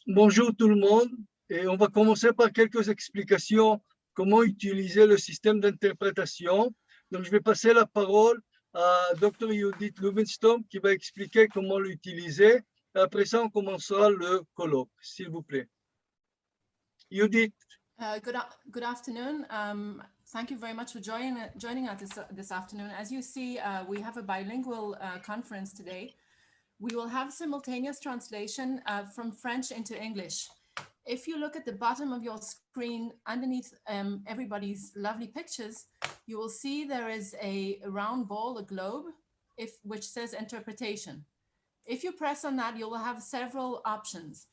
Bonjour tout le monde, et on va commencer par quelques explications comment utiliser le système d'interprétation. Donc, je vais passer la parole à Dr. Judith Lubenstone qui va expliquer comment l'utiliser. Après ça, on commencera le colloque, s'il vous plaît. Judith. Good afternoon. Thank you very much for joining us this afternoon. As you see, we have a bilingual conference today. We will have simultaneous translation from French into English. If you look at the bottom of your screen underneath everybody's lovely pictures, you will see there is a round ball, a globe, which says interpretation. If you press on that, you will have several options.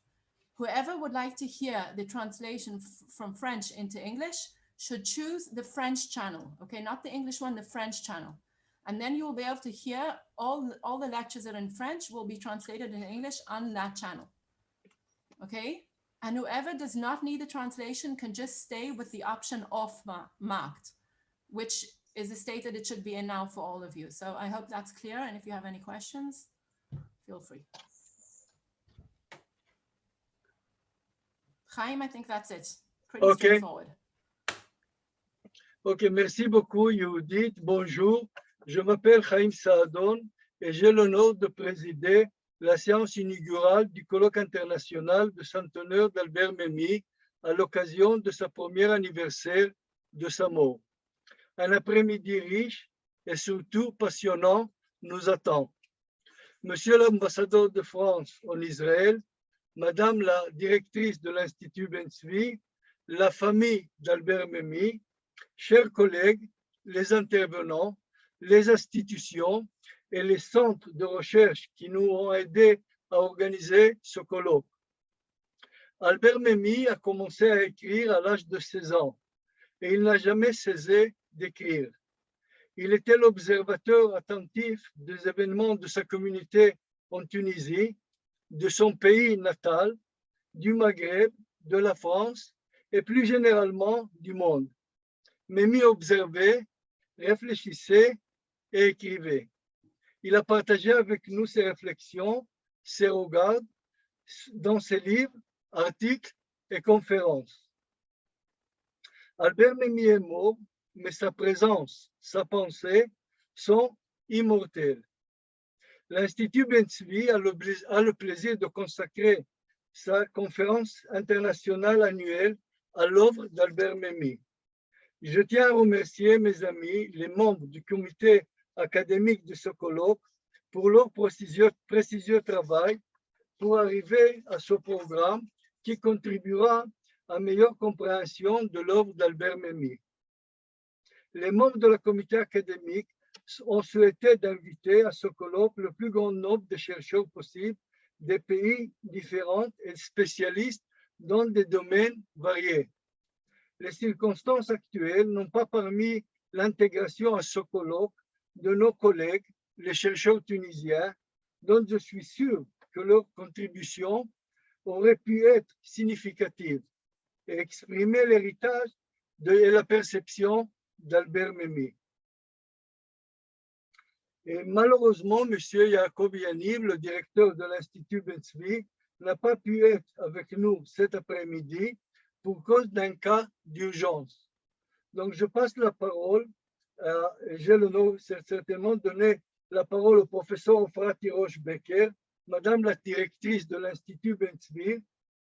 Whoever would like to hear the translation from French into English should choose the French channel, okay? Not the English one, the French channel. And then you will be able to hear all the lectures that are in French will be translated in English on that channel, okay? And whoever does not need the translation can just stay with the option off marked, which is the state that it should be in now for all of you. So I hope that's clear. And if you have any questions, feel free. Chaim, I think that's it. Pretty straightforward. Ok, merci beaucoup, Judith. Bonjour. Je m'appelle Chaim Saadon et j'ai l'honneur de présider la séance inaugurale du colloque international de centenaire d'Albert Memmi à l'occasion de sa premier anniversaire de sa mort. Un après-midi riche et surtout passionnant nous attend. Monsieur l'ambassadeur de France en Israël, Madame la directrice de l'Institut Ben-Tzvi, la famille d'Albert Memmi, chers collègues, les intervenants, les institutions et les centres de recherche qui nous ont aidés à organiser ce colloque. Albert Memmi a commencé à écrire à l'âge de 16 ans et il n'a jamais cessé d'écrire. Il était l'observateur attentif des événements de sa communauté en Tunisie, de son pays natal, du Maghreb, de la France et plus généralement du monde. Memmi observait, réfléchissait et écrivait. Il a partagé avec nous ses réflexions, ses regards dans ses livres, articles et conférences. Albert Memmi est mort, mais sa présence, sa pensée sont immortelles. L'Institut Ben-Tzvi a le plaisir de consacrer sa conférence internationale annuelle à l'œuvre d'Albert Memmi. Je tiens à remercier mes amis, les membres du comité académique de ce colloque, pour leur précieux travail pour arriver à ce programme qui contribuera à une meilleure compréhension de l'œuvre d'Albert Memmi. Les membres de la comité académique ont souhaité d'inviter à ce colloque le plus grand nombre de chercheurs possible des pays différents et spécialistes dans des domaines variés. Les circonstances actuelles n'ont pas permis l'intégration à ce colloque de nos collègues, les chercheurs tunisiens, dont je suis sûr que leur contribution aurait pu être significative et exprimer l'héritage et la perception d'Albert Memmi. Et malheureusement, M. Yaakov Yaniv, le directeur de l'Institut Ben-Tzvi, n'a pas pu être avec nous cet après-midi pour cause d'un cas d'urgence. Donc, je passe la parole, j'ai l'honneur certainement de donner la parole au professeur Ofrat Hirosh-Becker, Madame la directrice de l'Institut Ben-Tzvi,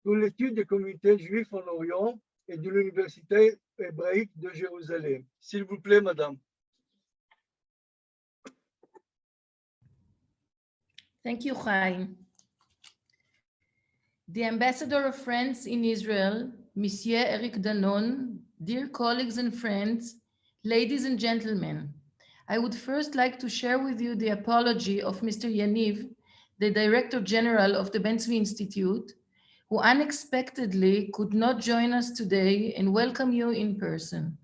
pour l'étude des communautés juives en Orient et de l'Université hébraïque de Jérusalem. S'il vous plaît, Madame. Thank you, Chaim. The Ambassador of France in Israel, Monsieur Eric Danon, dear colleagues and friends, ladies and gentlemen, I would first like to share with you the apology of Mr. Yaniv, the Director General of the Ben-Tzvi Institute, who unexpectedly could not join us today and welcome you in person.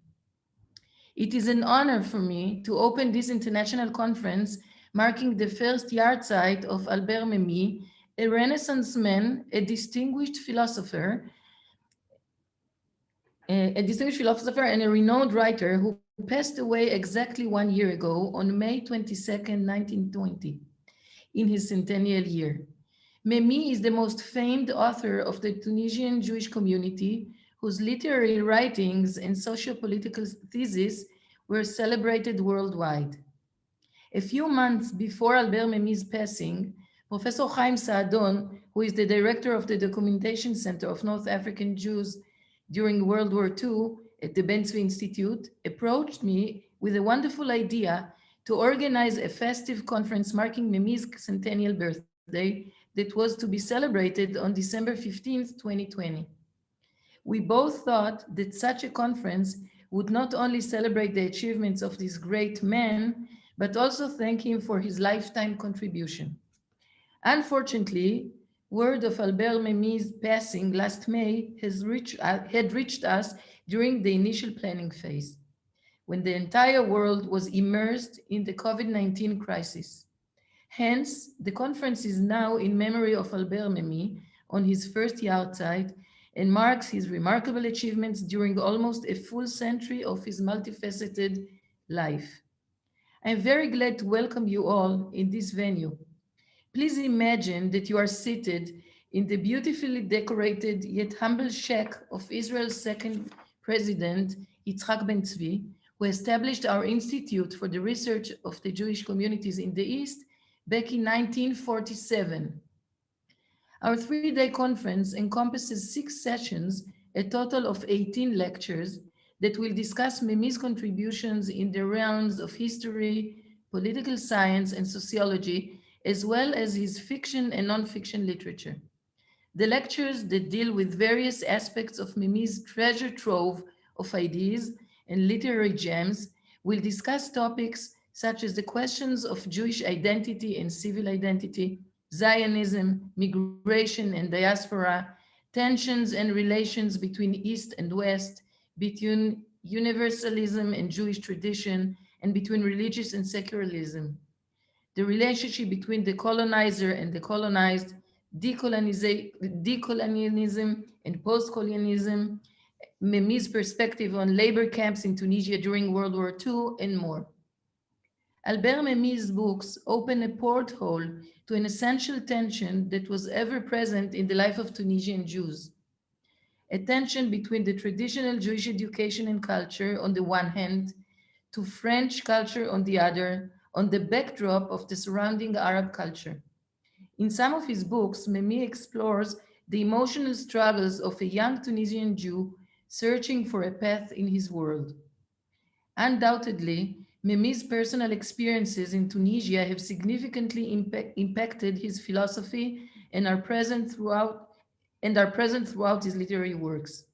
It is an honor for me to open this international conference marking the first yahrzeit of Albert Memmi, a Renaissance man, a distinguished philosopher and a renowned writer who passed away exactly 1 year ago on May 22nd, 1920, in his centennial year. Memi is the most famed author of the Tunisian Jewish community, whose literary writings and socio-political theses were celebrated worldwide. A few months before Albert Memi's passing, Professor Chaim Saadon, who is the director of the Documentation Center of North African Jews during World War II at the Ben-Tzvi Institute, approached me with a wonderful idea to organize a festive conference marking Memi's centennial birthday that was to be celebrated on December 15th, 2020. We both thought that such a conference would not only celebrate the achievements of this great man, but also thank him for his lifetime contribution. Unfortunately, word of Albert Memi's passing last May had reached us during the initial planning phase, when the entire world was immersed in the COVID-19 crisis. Hence, the conference is now in memory of Albert Memi on his first yahrzeit and marks his remarkable achievements during almost a full century of his multifaceted life. I am very glad to welcome you all in this venue. Please imagine that you are seated in the beautifully decorated yet humble shack of Israel's second president, Yitzhak Ben-Tzvi, who established our Institute for the Research of the Jewish Communities in the East back in 1947. Our three-day conference encompasses 6 sessions, a total of 18 lectures that will discuss Memi's contributions in the realms of history, political science, and sociology, as well as his fiction and non-fiction literature. The lectures that deal with various aspects of Memi's treasure trove of ideas and literary gems will discuss topics such as the questions of Jewish identity and civil identity, Zionism, migration and diaspora, tensions and relations between East and West, between universalism and Jewish tradition, and between religious and secularism, the relationship between the colonizer and the colonized, decolonialism and post-colonialism, Memi's perspective on labor camps in Tunisia during World War II, and more. Albert Memi's books open a porthole to an essential tension that was ever present in the life of Tunisian Jews. A tension between the traditional Jewish education and culture on the one hand, to French culture on the other, on the backdrop of the surrounding Arab culture. In some of his books, Memi explores the emotional struggles of a young Tunisian Jew searching for a path in his world. Undoubtedly, Memi's personal experiences in Tunisia have significantly impacted his philosophy and are present throughout his literary works.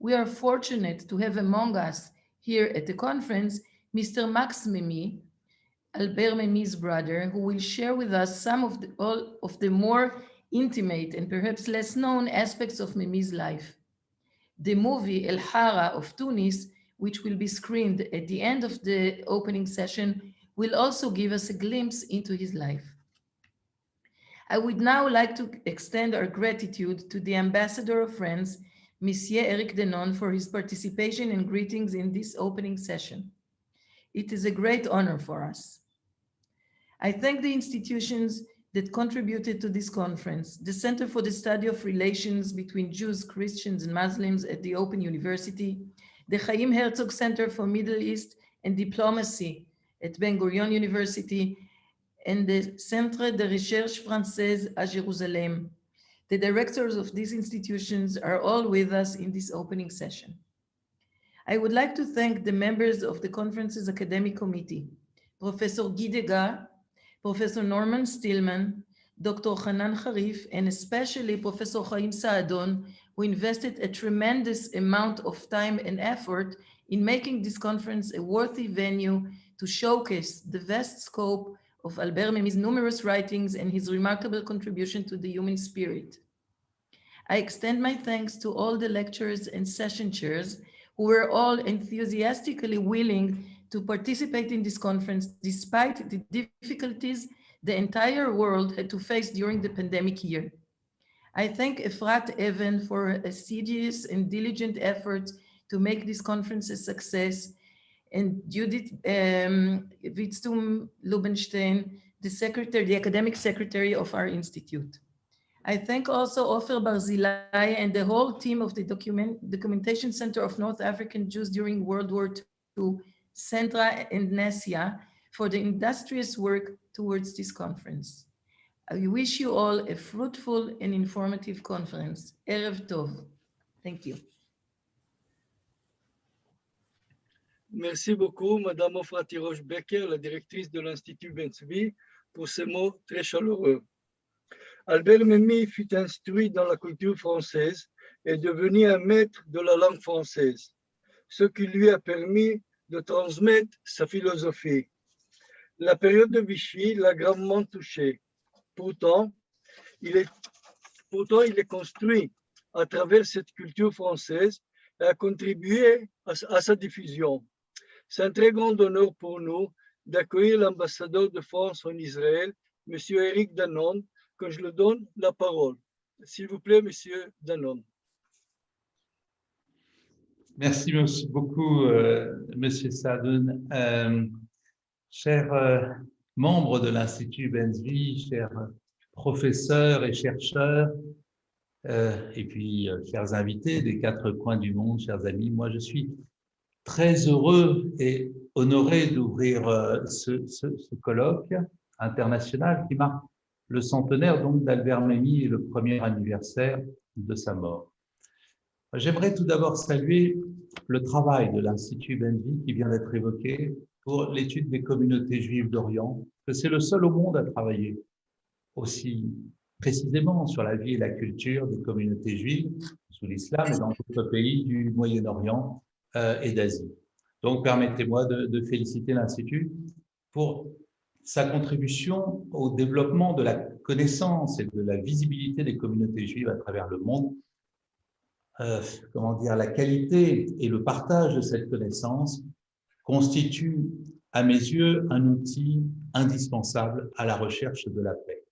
We are fortunate to have among us here at the conference Mr. Max Memi, Albert Memi's brother, who will share with us some of the more intimate and perhaps less known aspects of Memi's life. The movie El Hara of Tunis, which will be screened at the end of the opening session, will also give us a glimpse into his life. I would now like to extend our gratitude to the Ambassador of France, Monsieur Eric Denon, for his participation and greetings in this opening session. It is a great honor for us. I thank the institutions that contributed to this conference, the Center for the Study of Relations between Jews, Christians, and Muslims at the Open University, the Chaim Herzog Center for Middle East and Diplomacy at Ben-Gurion University, and the Centre de Recherche Française à Jérusalem. The directors of these institutions are all with us in this opening session. I would like to thank the members of the conference's academic committee, Professor Guy Degas, Professor Norman Stillman, Dr. Hanan Harif, and especially Professor Chaim Saadon, who invested a tremendous amount of time and effort in making this conference a worthy venue to showcase the vast scope of Albert Memi's numerous writings and his remarkable contribution to the human spirit. I extend my thanks to all the lecturers and session chairs who were all enthusiastically willing to participate in this conference despite the difficulties the entire world had to face during the pandemic year. I thank Efrat Even for her assiduous and diligent efforts to make this conference a success, and Judith Witztum Lubenstein, the academic secretary of our institute. I thank also Ofer Barzilai and the whole team of the Documentation Center of North African Jews during World War II, Centra and Nesia, for the industrious work towards this conference. I wish you all a fruitful and informative conference. Erev Tov. Thank you. Merci beaucoup, Madame Ofra Tirosh-Becker, la directrice de l'Institut Ben-Tzvi, pour ces mots très chaleureux. Albert Memmi fut instruit dans la culture française et devenu un maître de la langue française, ce qui lui a permis de transmettre sa philosophie. La période de Vichy l'a gravement touché. Pourtant, il est construit à travers cette culture française et a contribué à sa diffusion. C'est un très grand honneur pour nous d'accueillir l'ambassadeur de France en Israël, M. Eric Danon, que je lui donne la parole. S'il vous plaît, M. Danon. Merci beaucoup, M. Sadoun. Chers membres de l'Institut Ben-Tzvi, chers professeurs et chercheurs, et puis chers invités des quatre coins du monde, chers amis, moi je suis très heureux et honoré d'ouvrir ce colloque international qui marque le centenaire donc d'Albert Memmi et le premier anniversaire de sa mort. J'aimerais tout d'abord saluer le travail de l'Institut Ben-Tzvi qui vient d'être évoqué pour l'étude des communautés juives d'Orient, que c'est le seul au monde à travailler aussi précisément sur la vie et la culture des communautés juives sous l'islam et dans d'autres pays du Moyen-Orient et d'Asie. Donc, permettez-moi de féliciter l'Institut pour sa contribution au développement de la connaissance et de la visibilité des communautés juives à travers le monde. La qualité et le partage de cette connaissance constituent, à mes yeux, un outil indispensable à la recherche de la paix.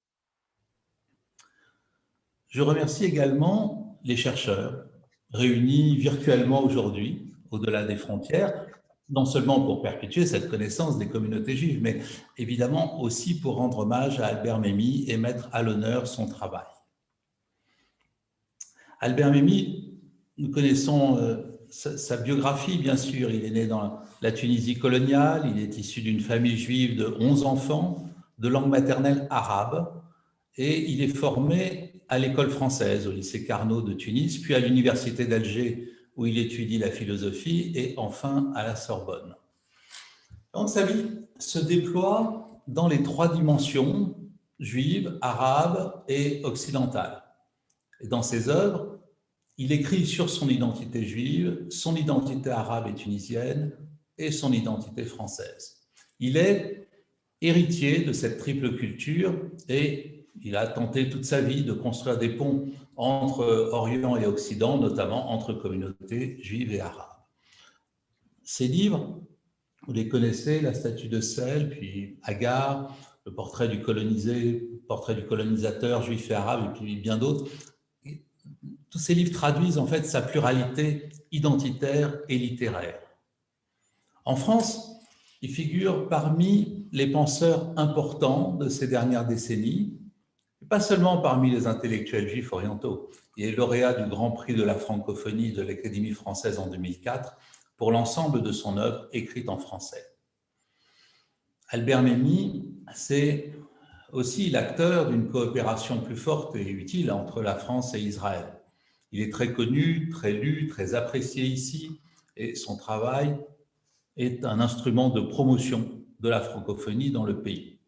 Je remercie également les chercheurs réunis virtuellement aujourd'hui, au-delà des frontières, non seulement pour perpétuer cette connaissance des communautés juives, mais évidemment aussi pour rendre hommage à Albert Memmi et mettre à l'honneur son travail. Albert Memmi, nous connaissons sa biographie, bien sûr. Il est né dans la Tunisie coloniale, il est issu d'une famille juive de 11 enfants, de langue maternelle arabe, et il est formé à l'école française, au lycée Carnot de Tunis, puis à l'université d'Alger, où il étudie la philosophie, et enfin à la Sorbonne. Donc sa vie se déploie dans les trois dimensions, juive, arabe et occidentale. Et dans ses œuvres, il écrit sur son identité juive, son identité arabe et tunisienne et son identité française. Il est héritier de cette triple culture et il a tenté toute sa vie de construire des ponts entre Orient et Occident, notamment entre communautés juives et arabes. Ces livres, vous les connaissez, La statue de sel, puis Agar, le portrait du colonisé, portrait du colonisateur juif et arabe, et puis bien d'autres. Tous ces livres traduisent en fait sa pluralité identitaire et littéraire. En France, il figure parmi les penseurs importants de ces dernières décennies, pas seulement parmi les intellectuels juifs orientaux. Il est lauréat du Grand Prix de la francophonie de l'Académie française en 2004 pour l'ensemble de son œuvre écrite en français. Albert Memmi, c'est aussi l'acteur d'une coopération plus forte et utile entre la France et Israël. Il est très connu, très lu, très apprécié ici, et son travail est un instrument de promotion de la francophonie dans le pays.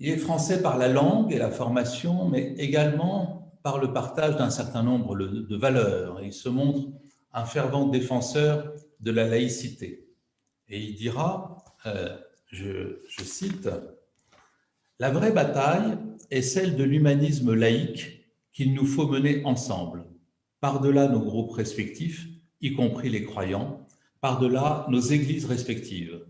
Il est français par la langue et la formation, mais également par le partage d'un certain nombre de valeurs. Il se montre un fervent défenseur de la laïcité. Et il dira, je cite, « La vraie bataille est celle de l'humanisme laïque qu'il nous faut mener ensemble, par-delà nos groupes respectifs, y compris les croyants, par-delà nos églises respectives.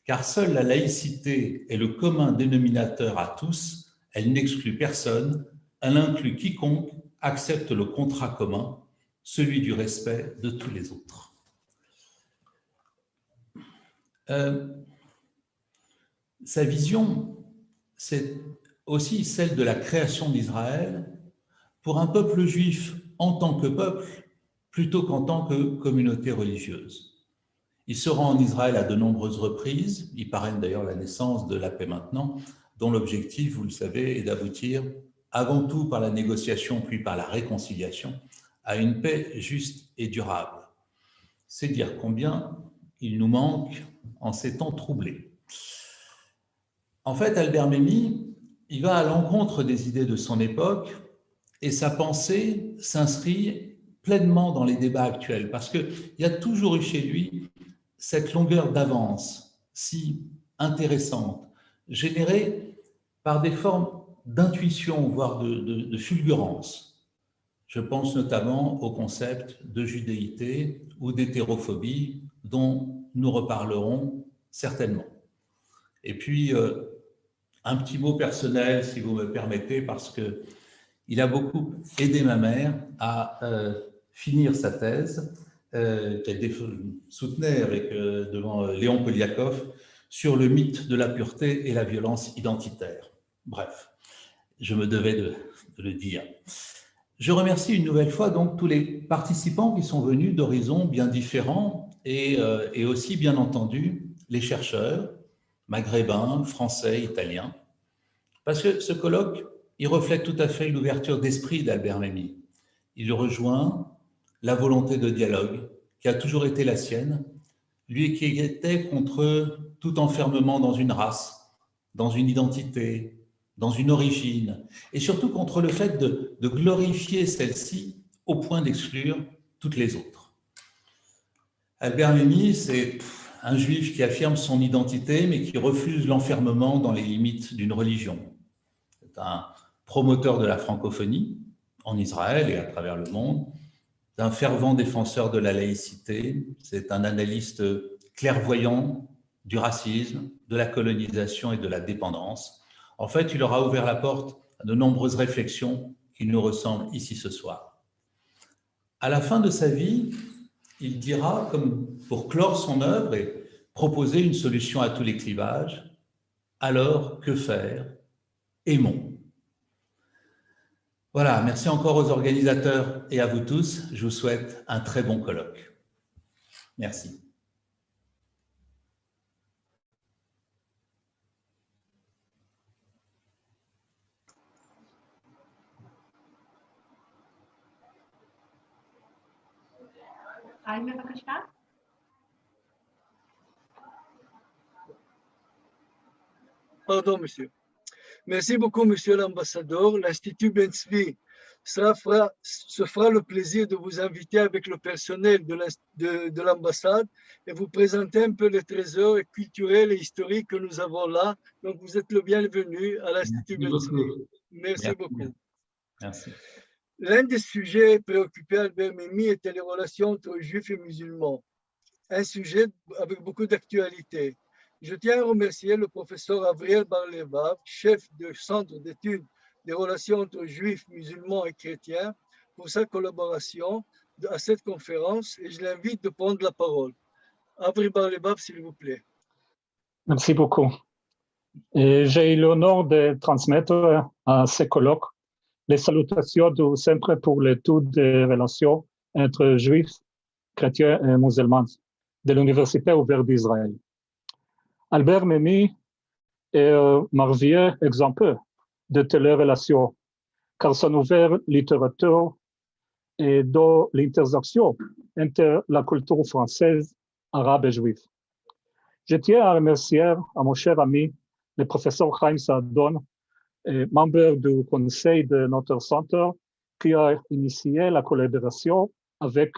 Car seule la laïcité est le commun dénominateur à tous, elle n'exclut personne, elle inclut quiconque accepte le contrat commun, celui du respect de tous les autres. » Sa vision, c'est aussi celle de la création d'Israël pour un peuple juif en tant que peuple plutôt qu'en tant que communauté religieuse. Il se rend en Israël à de nombreuses reprises, il parraine d'ailleurs la naissance de la paix maintenant, dont l'objectif, vous le savez, est d'aboutir avant tout par la négociation puis par la réconciliation à une paix juste et durable. C'est dire combien il nous manque en ces temps troublés. En fait, Albert Memmi, il va à l'encontre des idées de son époque et sa pensée s'inscrit pleinement dans les débats actuels parce qu'il y a toujours eu chez lui cette longueur d'avance si intéressante, générée par des formes d'intuition, voire de fulgurance. Je pense notamment au concept de judéité ou d'hétérophobie dont nous reparlerons certainement. Et puis, un petit mot personnel, si vous me permettez, parce qu'il a beaucoup aidé ma mère à finir sa thèse, qu'elle soutenait devant Léon Poliakov, sur le mythe de la pureté et la violence identitaire. Bref, je me devais de le dire. Je remercie une nouvelle fois donc tous les participants qui sont venus d'horizons bien différents et aussi, bien entendu, les chercheurs, maghrébins, français, italiens, parce que ce colloque, il reflète tout à fait l'ouverture d'esprit d'Albert Memmi. Il rejoint la volonté de dialogue qui a toujours été la sienne, lui qui était contre tout enfermement dans une race, dans une identité, dans une origine, et surtout contre le fait de glorifier celle-ci au point d'exclure toutes les autres. Albert Memmi, c'est un juif qui affirme son identité, mais qui refuse l'enfermement dans les limites d'une religion. C'est un promoteur de la francophonie en Israël et à travers le monde, un fervent défenseur de la laïcité, c'est un analyste clairvoyant du racisme, de la colonisation et de la dépendance. En fait, il aura ouvert la porte à de nombreuses réflexions qui nous ressemblent ici ce soir. À la fin de sa vie, il dira, comme pour clore son œuvre et proposer une solution à tous les clivages, alors que faire? Aimons. Voilà, merci encore aux organisateurs et à vous tous. Je vous souhaite un très bon colloque. Merci. Pardon, monsieur. Merci beaucoup, monsieur l'ambassadeur. L'Institut Ben Tzvi se fera le plaisir de vous inviter avec le personnel de l'ambassade et vous présenter un peu les trésors culturels et historiques que nous avons là. Donc, vous êtes le bienvenu à l'Institut Ben Tzvi. Merci beaucoup. Merci. L'un des sujets préoccupés Albert Memmi était les relations entre juifs et musulmans, un sujet avec beaucoup d'actualité. Je tiens à remercier le professeur Avriel Bar-Levav, chef du Centre d'études des relations entre juifs, musulmans et chrétiens, pour sa collaboration à cette conférence et je l'invite de prendre la parole. Avriel Bar-Levav, s'il vous plaît. Merci beaucoup. J'ai l'honneur de transmettre à ce colloque les salutations du Centre pour l'étude des relations entre juifs, chrétiens et musulmans de l'Université ouverte d'Israël. Albert Memmi est un merveilleux exemple de telles relations, car son ouverte littérature est dans l'intersection entre la culture française, arabe et juive. Je tiens à remercier à mon cher ami, le professeur Chaim Saadon, membre du conseil de notre centre, qui a initié la collaboration avec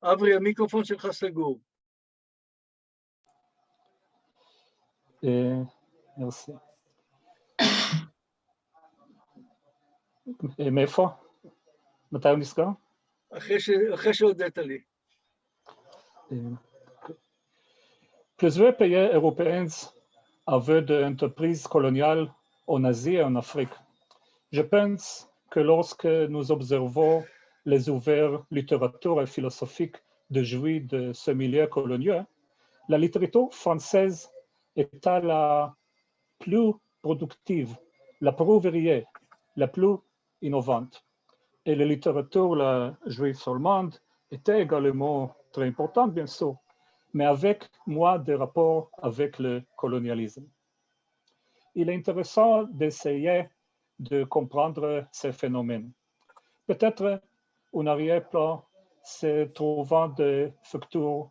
Avri, המיקרופון שלך סגור. Merci. מאיפה? מתי הוא נסגר? אחרי שהודית לי. Plusieurs pays européens avaient des entreprises coloniales en Asie et en Afrique. Je pense que lorsque nous observons les ouvrières littérature et philosophique de juifs de ce milieu colonial, la littérature française est la plus productive, la plus ouvrière, la plus innovante. Et la littérature juive allemande était également très importante, bien sûr, mais avec moins de rapports avec le colonialisme. Il est intéressant d'essayer de comprendre ces phénomènes. Peut-être un arrière-plan se trouvant des facteurs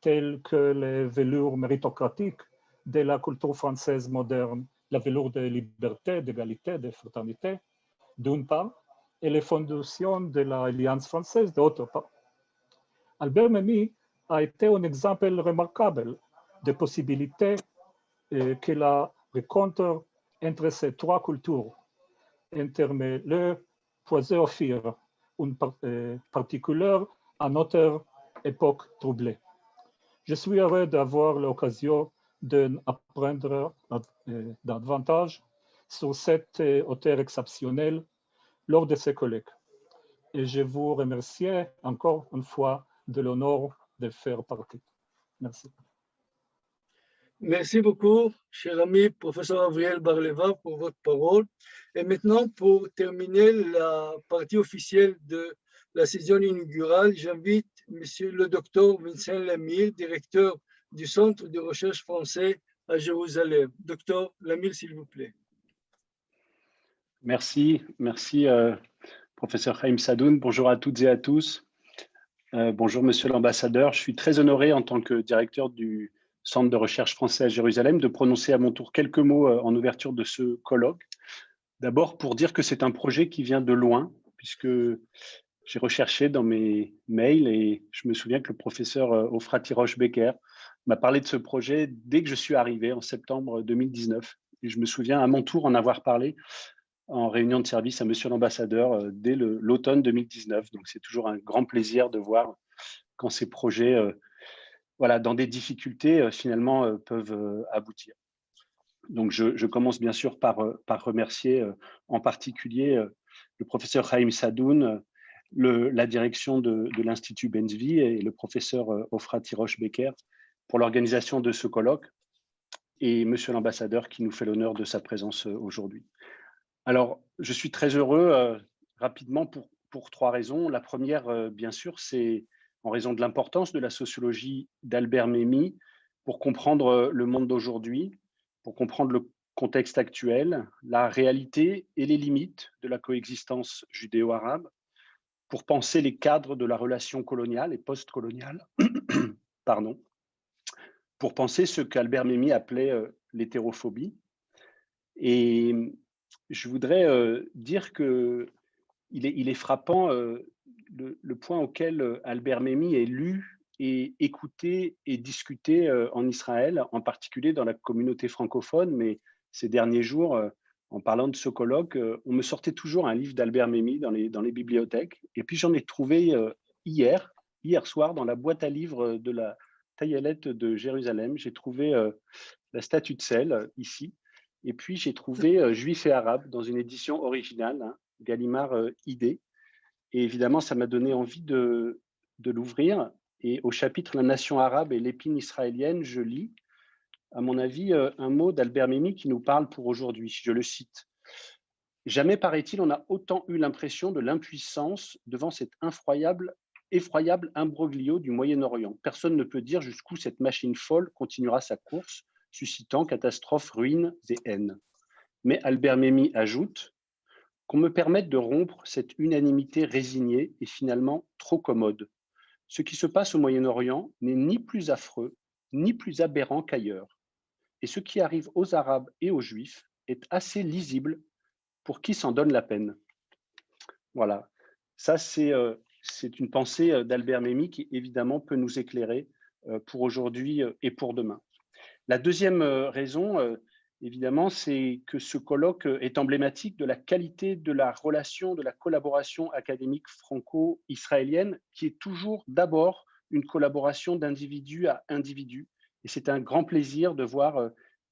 tels que les valeurs méritocratiques de la culture française moderne, la valeur de liberté, d'égalité, de fraternité, d'une part, et les fondations de l'Alliance française, d'autre part. Albert Memmi a été un exemple remarquable de possibilités que la rencontre entre ces trois cultures intermêlées pouvait offrir une particulière à notre époque troublée. Je suis heureux d'avoir l'occasion d'apprendre davantage sur cet auteur exceptionnel lors de ces collègues. Et je vous remercie encore une fois de l'honneur de faire partie. Merci. Merci beaucoup, cher ami professeur Avriel Bar-Levav, pour votre parole. Et maintenant, pour terminer la partie officielle de la saison inaugurale, j'invite monsieur le docteur Vincent Lamille, directeur du Centre de recherche français à Jérusalem. Docteur Lamille, s'il vous plaît. Merci, professeur Chaim Sadoun. Bonjour à toutes et à tous. Bonjour, monsieur l'ambassadeur. Je suis très honoré en tant que directeur du Centre de recherche français à Jérusalem de prononcer à mon tour quelques mots en ouverture de ce colloque. D'abord, pour dire que c'est un projet qui vient de loin, puisque j'ai recherché dans mes mails et je me souviens que le professeur Ofrati Roche-Becker m'a parlé de ce projet dès que je suis arrivé en septembre 2019. Et je me souviens à mon tour en avoir parlé en réunion de service à monsieur l'ambassadeur dès l'automne 2019. Donc, c'est toujours un grand plaisir de voir quand ces projets, dans des difficultés, finalement, peuvent aboutir. Donc, je commence bien sûr par remercier en particulier le professeur Chaim Sadoun, la direction de l'Institut Ben-Zvi et le professeur Ofrati Roche-Becker pour l'organisation de ce colloque et monsieur l'ambassadeur qui nous fait l'honneur de sa présence aujourd'hui. Alors, je suis très heureux rapidement pour trois raisons. La première, bien sûr, c'est en raison de l'importance de la sociologie d'Albert Memmi pour comprendre le monde d'aujourd'hui, pour comprendre le contexte actuel, la réalité et les limites de la coexistence judéo-arabe, pour penser les cadres de la relation coloniale et post-coloniale, pardon, pour penser ce qu'Albert Memmi appelait l'hétérophobie. Et je voudrais dire qu'il est frappant le point auquel Albert Memmi est lu et écouté et discuté en Israël, en particulier dans la communauté francophone. Mais ces derniers jours, en parlant de ce colloque, on me sortait toujours un livre d'Albert Memmi dans les bibliothèques. Et puis j'en ai trouvé hier soir, dans la boîte à livres de la Taillalette de Jérusalem. J'ai trouvé la statue de sel ici. Et puis, j'ai trouvé Juifs et Arabes dans une édition originale, hein, Gallimard ID. Et évidemment, ça m'a donné envie de l'ouvrir. Et au chapitre La nation arabe et l'épine israélienne, je lis, à mon avis, un mot d'Albert Memmi qui nous parle pour aujourd'hui. Je le cite. « Jamais, paraît-il, on n'a autant eu l'impression de l'impuissance devant cet effroyable imbroglio du Moyen-Orient. Personne ne peut dire jusqu'où cette machine folle continuera sa course, suscitant catastrophes, ruines et haine. » Mais Albert Memmi ajoute qu'on me permette de rompre cette unanimité résignée et finalement trop commode. Ce qui se passe au Moyen-Orient n'est ni plus affreux, ni plus aberrant qu'ailleurs. Et ce qui arrive aux Arabes et aux Juifs est assez lisible pour qui s'en donne la peine. Voilà, ça c'est une pensée d'Albert Memmi qui évidemment peut nous éclairer pour aujourd'hui et pour demain. La deuxième raison, évidemment, c'est que ce colloque est emblématique de la qualité de la relation, de la collaboration académique franco-israélienne, qui est toujours d'abord une collaboration d'individu à individu. Et c'est un grand plaisir de voir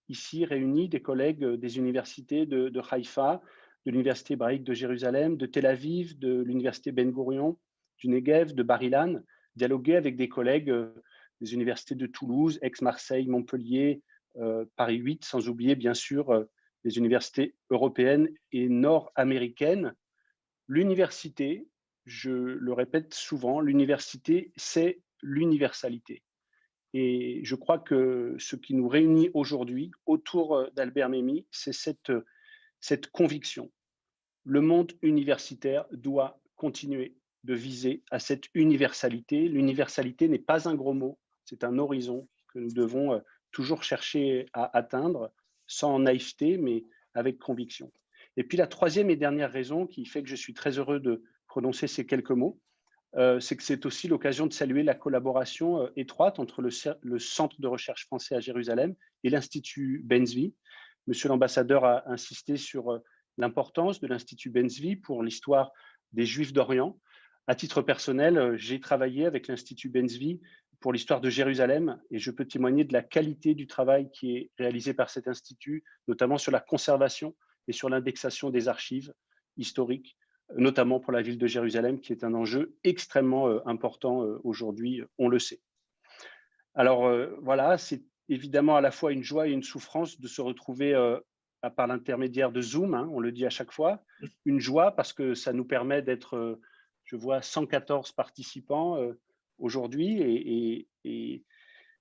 ici réunis des collègues des universités de Haïfa, de l'Université hébraïque de Jérusalem, de Tel Aviv, de l'Université Ben Gurion, du Negev, de Bar-Ilan, dialoguer avec des collègues des universités de Toulouse, Aix-Marseille, Montpellier, Paris 8, sans oublier bien sûr les universités européennes et nord-américaines. L'université, je le répète souvent, l'université, c'est l'universalité. Et je crois que ce qui nous réunit aujourd'hui autour d'Albert Memmi, c'est cette conviction. Le monde universitaire doit continuer de viser à cette universalité. L'universalité n'est pas un gros mot, c'est un horizon que nous devons toujours chercher à atteindre, sans naïveté, mais avec conviction. Et puis la troisième et dernière raison qui fait que je suis très heureux de prononcer ces quelques mots, c'est que c'est aussi l'occasion de saluer la collaboration étroite entre le Centre de recherche français à Jérusalem et l'Institut Ben-Zvi. Monsieur l'ambassadeur a insisté sur l'importance de l'Institut Ben-Zvi pour l'histoire des Juifs d'Orient. À titre personnel, j'ai travaillé avec l'Institut Ben-Zvi pour l'histoire de Jérusalem et je peux témoigner de la qualité du travail qui est réalisé par cet institut, notamment sur la conservation et sur l'indexation des archives historiques, notamment pour la ville de Jérusalem, qui est un enjeu extrêmement important aujourd'hui, on le sait. Alors voilà, c'est évidemment à la fois une joie et une souffrance de se retrouver par l'intermédiaire de Zoom, hein, on le dit à chaque fois. Une joie parce que ça nous permet d'être, je vois 114 participants aujourd'hui et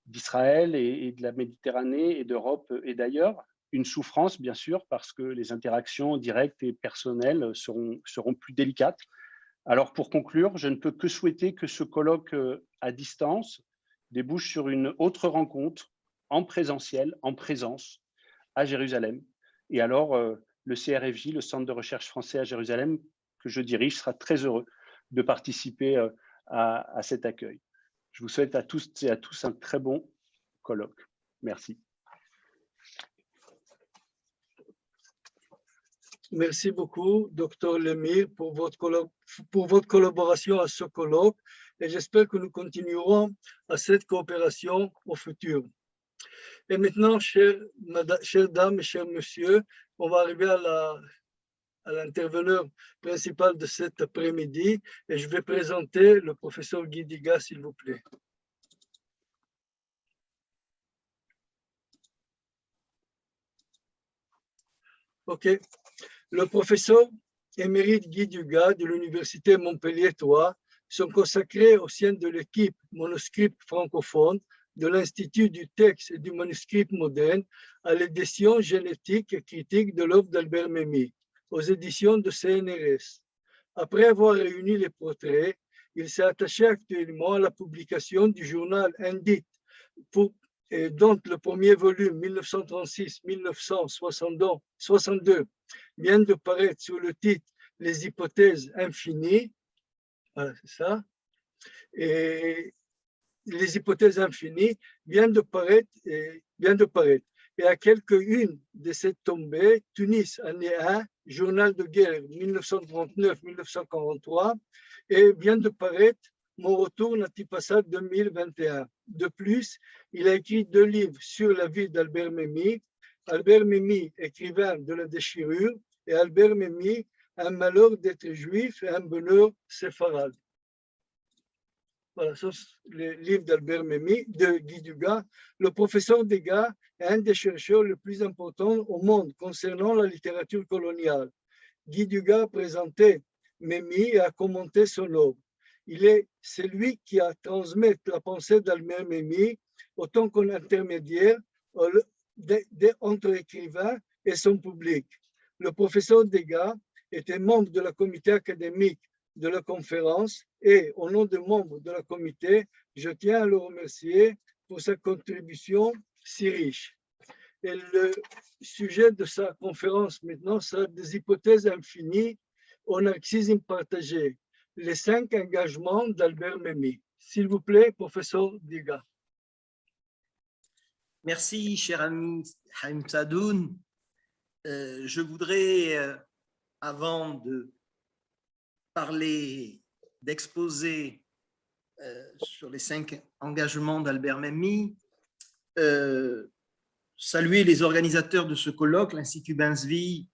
d'Israël et de la Méditerranée et d'Europe et d'ailleurs. Une souffrance, bien sûr, parce que les interactions directes et personnelles seront plus délicates. Alors, pour conclure, je ne peux que souhaiter que ce colloque à distance débouche sur une autre rencontre en présentiel, en présence, à Jérusalem. Et alors, le CRFJ, le Centre de recherche français à Jérusalem, que je dirige, sera très heureux de participer à cet accueil. Je vous souhaite à tous et à tous un très bon colloque. Merci. Merci beaucoup, Dr Lemire, pour votre collaboration à ce colloque et j'espère que nous continuerons à cette coopération au futur. Et maintenant, chères dames et chers messieurs, on va arriver à l'interveneur principal de cet après-midi et je vais présenter le professeur Guy Diga, s'il vous plaît. OK. Le professeur émérite Guy Dugas de l'Université Montpellier III sont consacrés au sein de l'équipe manuscript francophone de l'Institut du texte et du manuscrit moderne à l'édition génétique et critique de l'œuvre d'Albert Memmi aux éditions de CNRS. Après avoir réuni les portraits, il s'est attaché actuellement à la publication du journal Indit, dont le premier volume 1936-1962 vient de paraître sous le titre « Les hypothèses infinies ». Voilà, c'est ça. Et les hypothèses infinies vient de paraître. Et à quelques-unes de cette tombée, Tunis, année 1, journal de guerre 1939-1943, et vient de paraître Mon retour Natipassa 2021. De plus, il a écrit 2 livres sur la vie d'Albert Memmi, Albert Memmi, écrivain de la déchirure, et Albert Memmi, Un malheur d'être juif et un bonheur séfarade. Voilà, ce sont les livres d'Albert Memmi, de Guy Dugas. Le professeur Degas est un des chercheurs les plus importants au monde concernant la littérature coloniale. Guy Dugas a présenté Memmi et a commenté son œuvre. Il est celui qui a transmis la pensée d'Albert Memmi autant qu'un intermédiaire entre l'écrivain et son public. Le professeur Degas était membre de la comité académique de la conférence et au nom des membres de la comité, je tiens à le remercier pour sa contribution si riche. Et le sujet de sa conférence maintenant sera des hypothèses infinies au marxisme partagé, les 5 engagements d'Albert Memmi. S'il vous plaît, professeur Diga. Merci, cher ami Haïm Sadoun. Je voudrais, avant de parler, d'exposer sur les 5 engagements d'Albert Memmi, saluer les organisateurs de ce colloque, l'Institut Ben-Zvi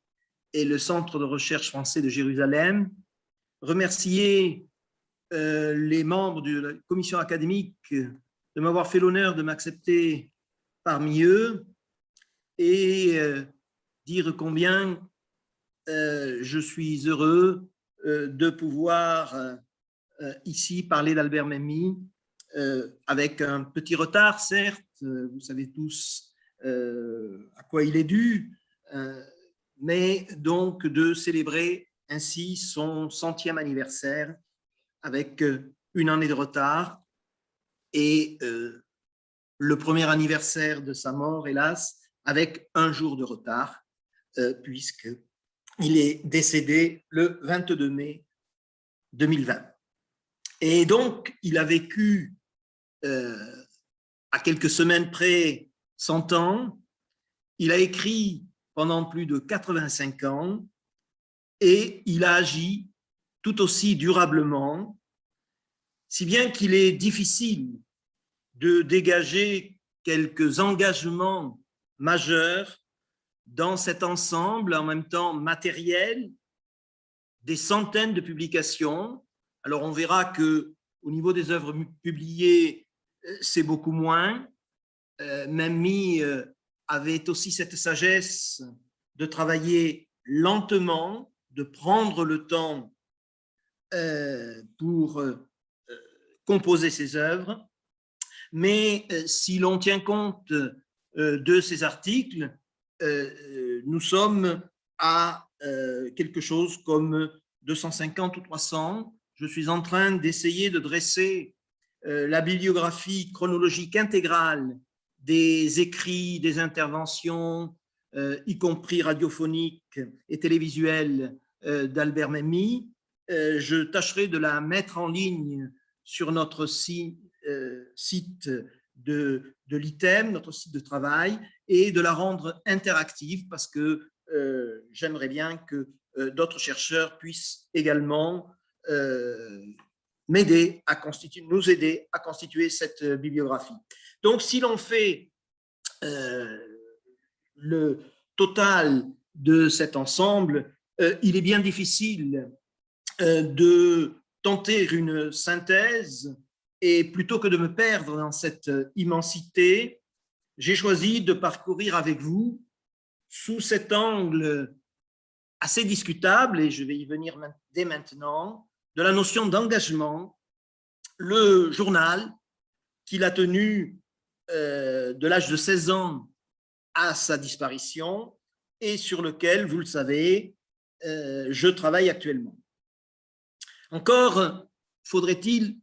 et le Centre de recherche français de Jérusalem, remercier les membres de la commission académique de m'avoir fait l'honneur de m'accepter parmi eux et dire combien je suis heureux de pouvoir ici parler d'Albert Memmi avec un petit retard, certes, vous savez tous à quoi il est dû, mais donc de célébrer ainsi son 100e anniversaire avec une année de retard et le premier anniversaire de sa mort, hélas, avec un jour de retard, puisqu'il est décédé le 22 mai 2020. Et donc, il a vécu à quelques semaines près 100 ans, il a écrit pendant plus de 85 ans et il a agi tout aussi durablement, si bien qu'il est difficile de dégager quelques engagements majeurs dans cet ensemble, en même temps matériel, des centaines de publications. Alors on verra qu'au niveau des œuvres publiées, c'est beaucoup moins. Memmi avait aussi cette sagesse de travailler lentement, de prendre le temps pour composer ses œuvres. Mais si l'on tient compte de ces articles, nous sommes à quelque chose comme 250 ou 300. Je suis en train d'essayer de dresser la bibliographie chronologique intégrale des écrits, des interventions, y compris radiophoniques et télévisuelles d'Albert Memmi. Je tâcherai de la mettre en ligne sur notre site de l'ITEM, notre site de travail, et de la rendre interactive parce que j'aimerais bien que d'autres chercheurs puissent également nous aider à constituer cette bibliographie. Donc, si l'on fait le total de cet ensemble, il est bien difficile de tenter une synthèse et plutôt que de me perdre dans cette immensité, j'ai choisi de parcourir avec vous sous cet angle assez discutable, et je vais y venir dès maintenant, de la notion d'engagement, le journal qu'il a tenu de l'âge de 16 ans à sa disparition et sur lequel, vous le savez, je travaille actuellement. Encore faudrait-il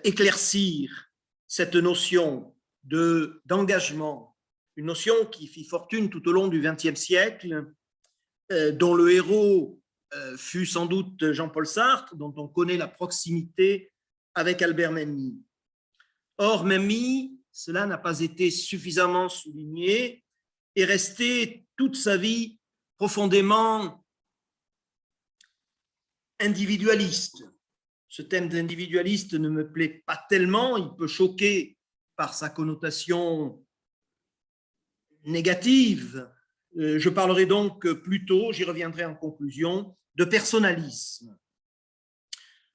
éclaircir cette notion d'engagement, une notion qui fit fortune tout au long du XXe siècle, dont le héros fut sans doute Jean-Paul Sartre, dont on connaît la proximité avec Albert Memmi. Or, Memmi, cela n'a pas été suffisamment souligné, est resté toute sa vie profondément individualiste. Ce thème d'individualiste ne me plaît pas tellement, il peut choquer par sa connotation négative. Je parlerai donc plutôt, j'y reviendrai en conclusion, de personnalisme.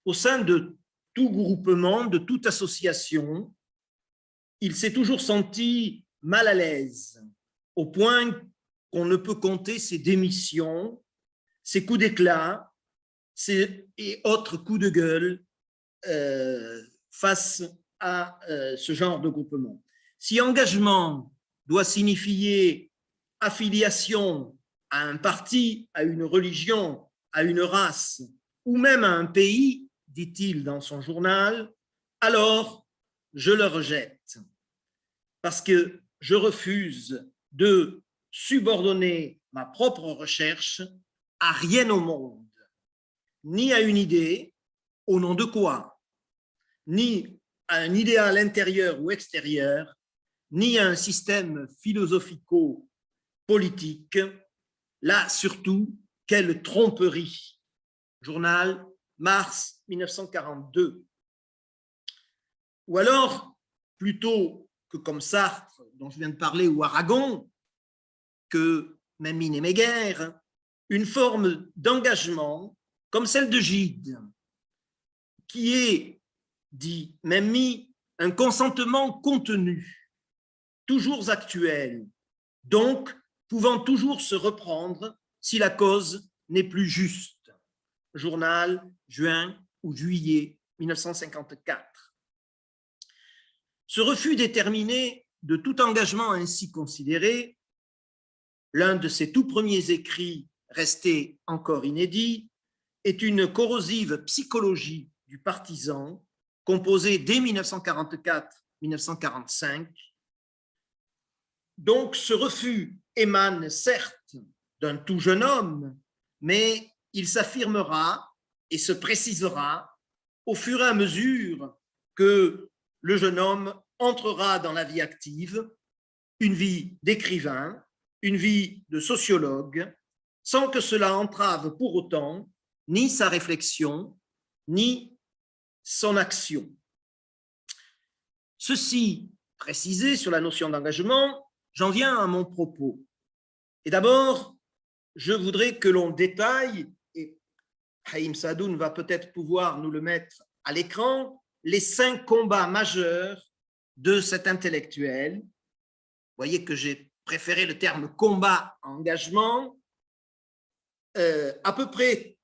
Au sein de tout groupement, de toute association, il s'est toujours senti mal à l'aise, au point qu'on ne peut compter ses démissions, ses coups d'éclat et autres coups de gueule face à ce genre de groupement. Si engagement doit signifier affiliation à un parti, à une religion, à une race ou même à un pays, dit-il dans son journal, alors je le rejette parce que je refuse de subordonner ma propre recherche à rien au monde, ni à une idée, au nom de quoi, ni à un idéal intérieur ou extérieur, ni à un système philosophico-politique. Là, surtout, quelle tromperie. Journal, mars 1942. Ou alors, plutôt que comme Sartre, dont je viens de parler, ou Aragon, que Memmi n'aimait guère, une forme d'engagement comme celle de Gide, qui est, dit Memmi, un consentement contenu, toujours actuel, donc pouvant toujours se reprendre si la cause n'est plus juste. Journal, juin ou juillet 1954. Ce refus déterminé de tout engagement ainsi considéré, l'un de ses tout premiers écrits restés encore inédits, est une corrosive psychologie du partisan composée dès 1944-1945. Donc ce refus émane certes d'un tout jeune homme, mais il s'affirmera et se précisera au fur et à mesure que le jeune homme entrera dans la vie active, une vie d'écrivain, une vie de sociologue, sans que cela entrave pour autant ni sa réflexion, ni son action. Ceci précisé sur la notion d'engagement, j'en viens à mon propos. Et d'abord, je voudrais que l'on détaille, et Haïm Sadoun va peut-être pouvoir nous le mettre à l'écran, les 5 combats majeurs de cet intellectuel. Vous voyez que j'ai préféré le terme combat, engagement,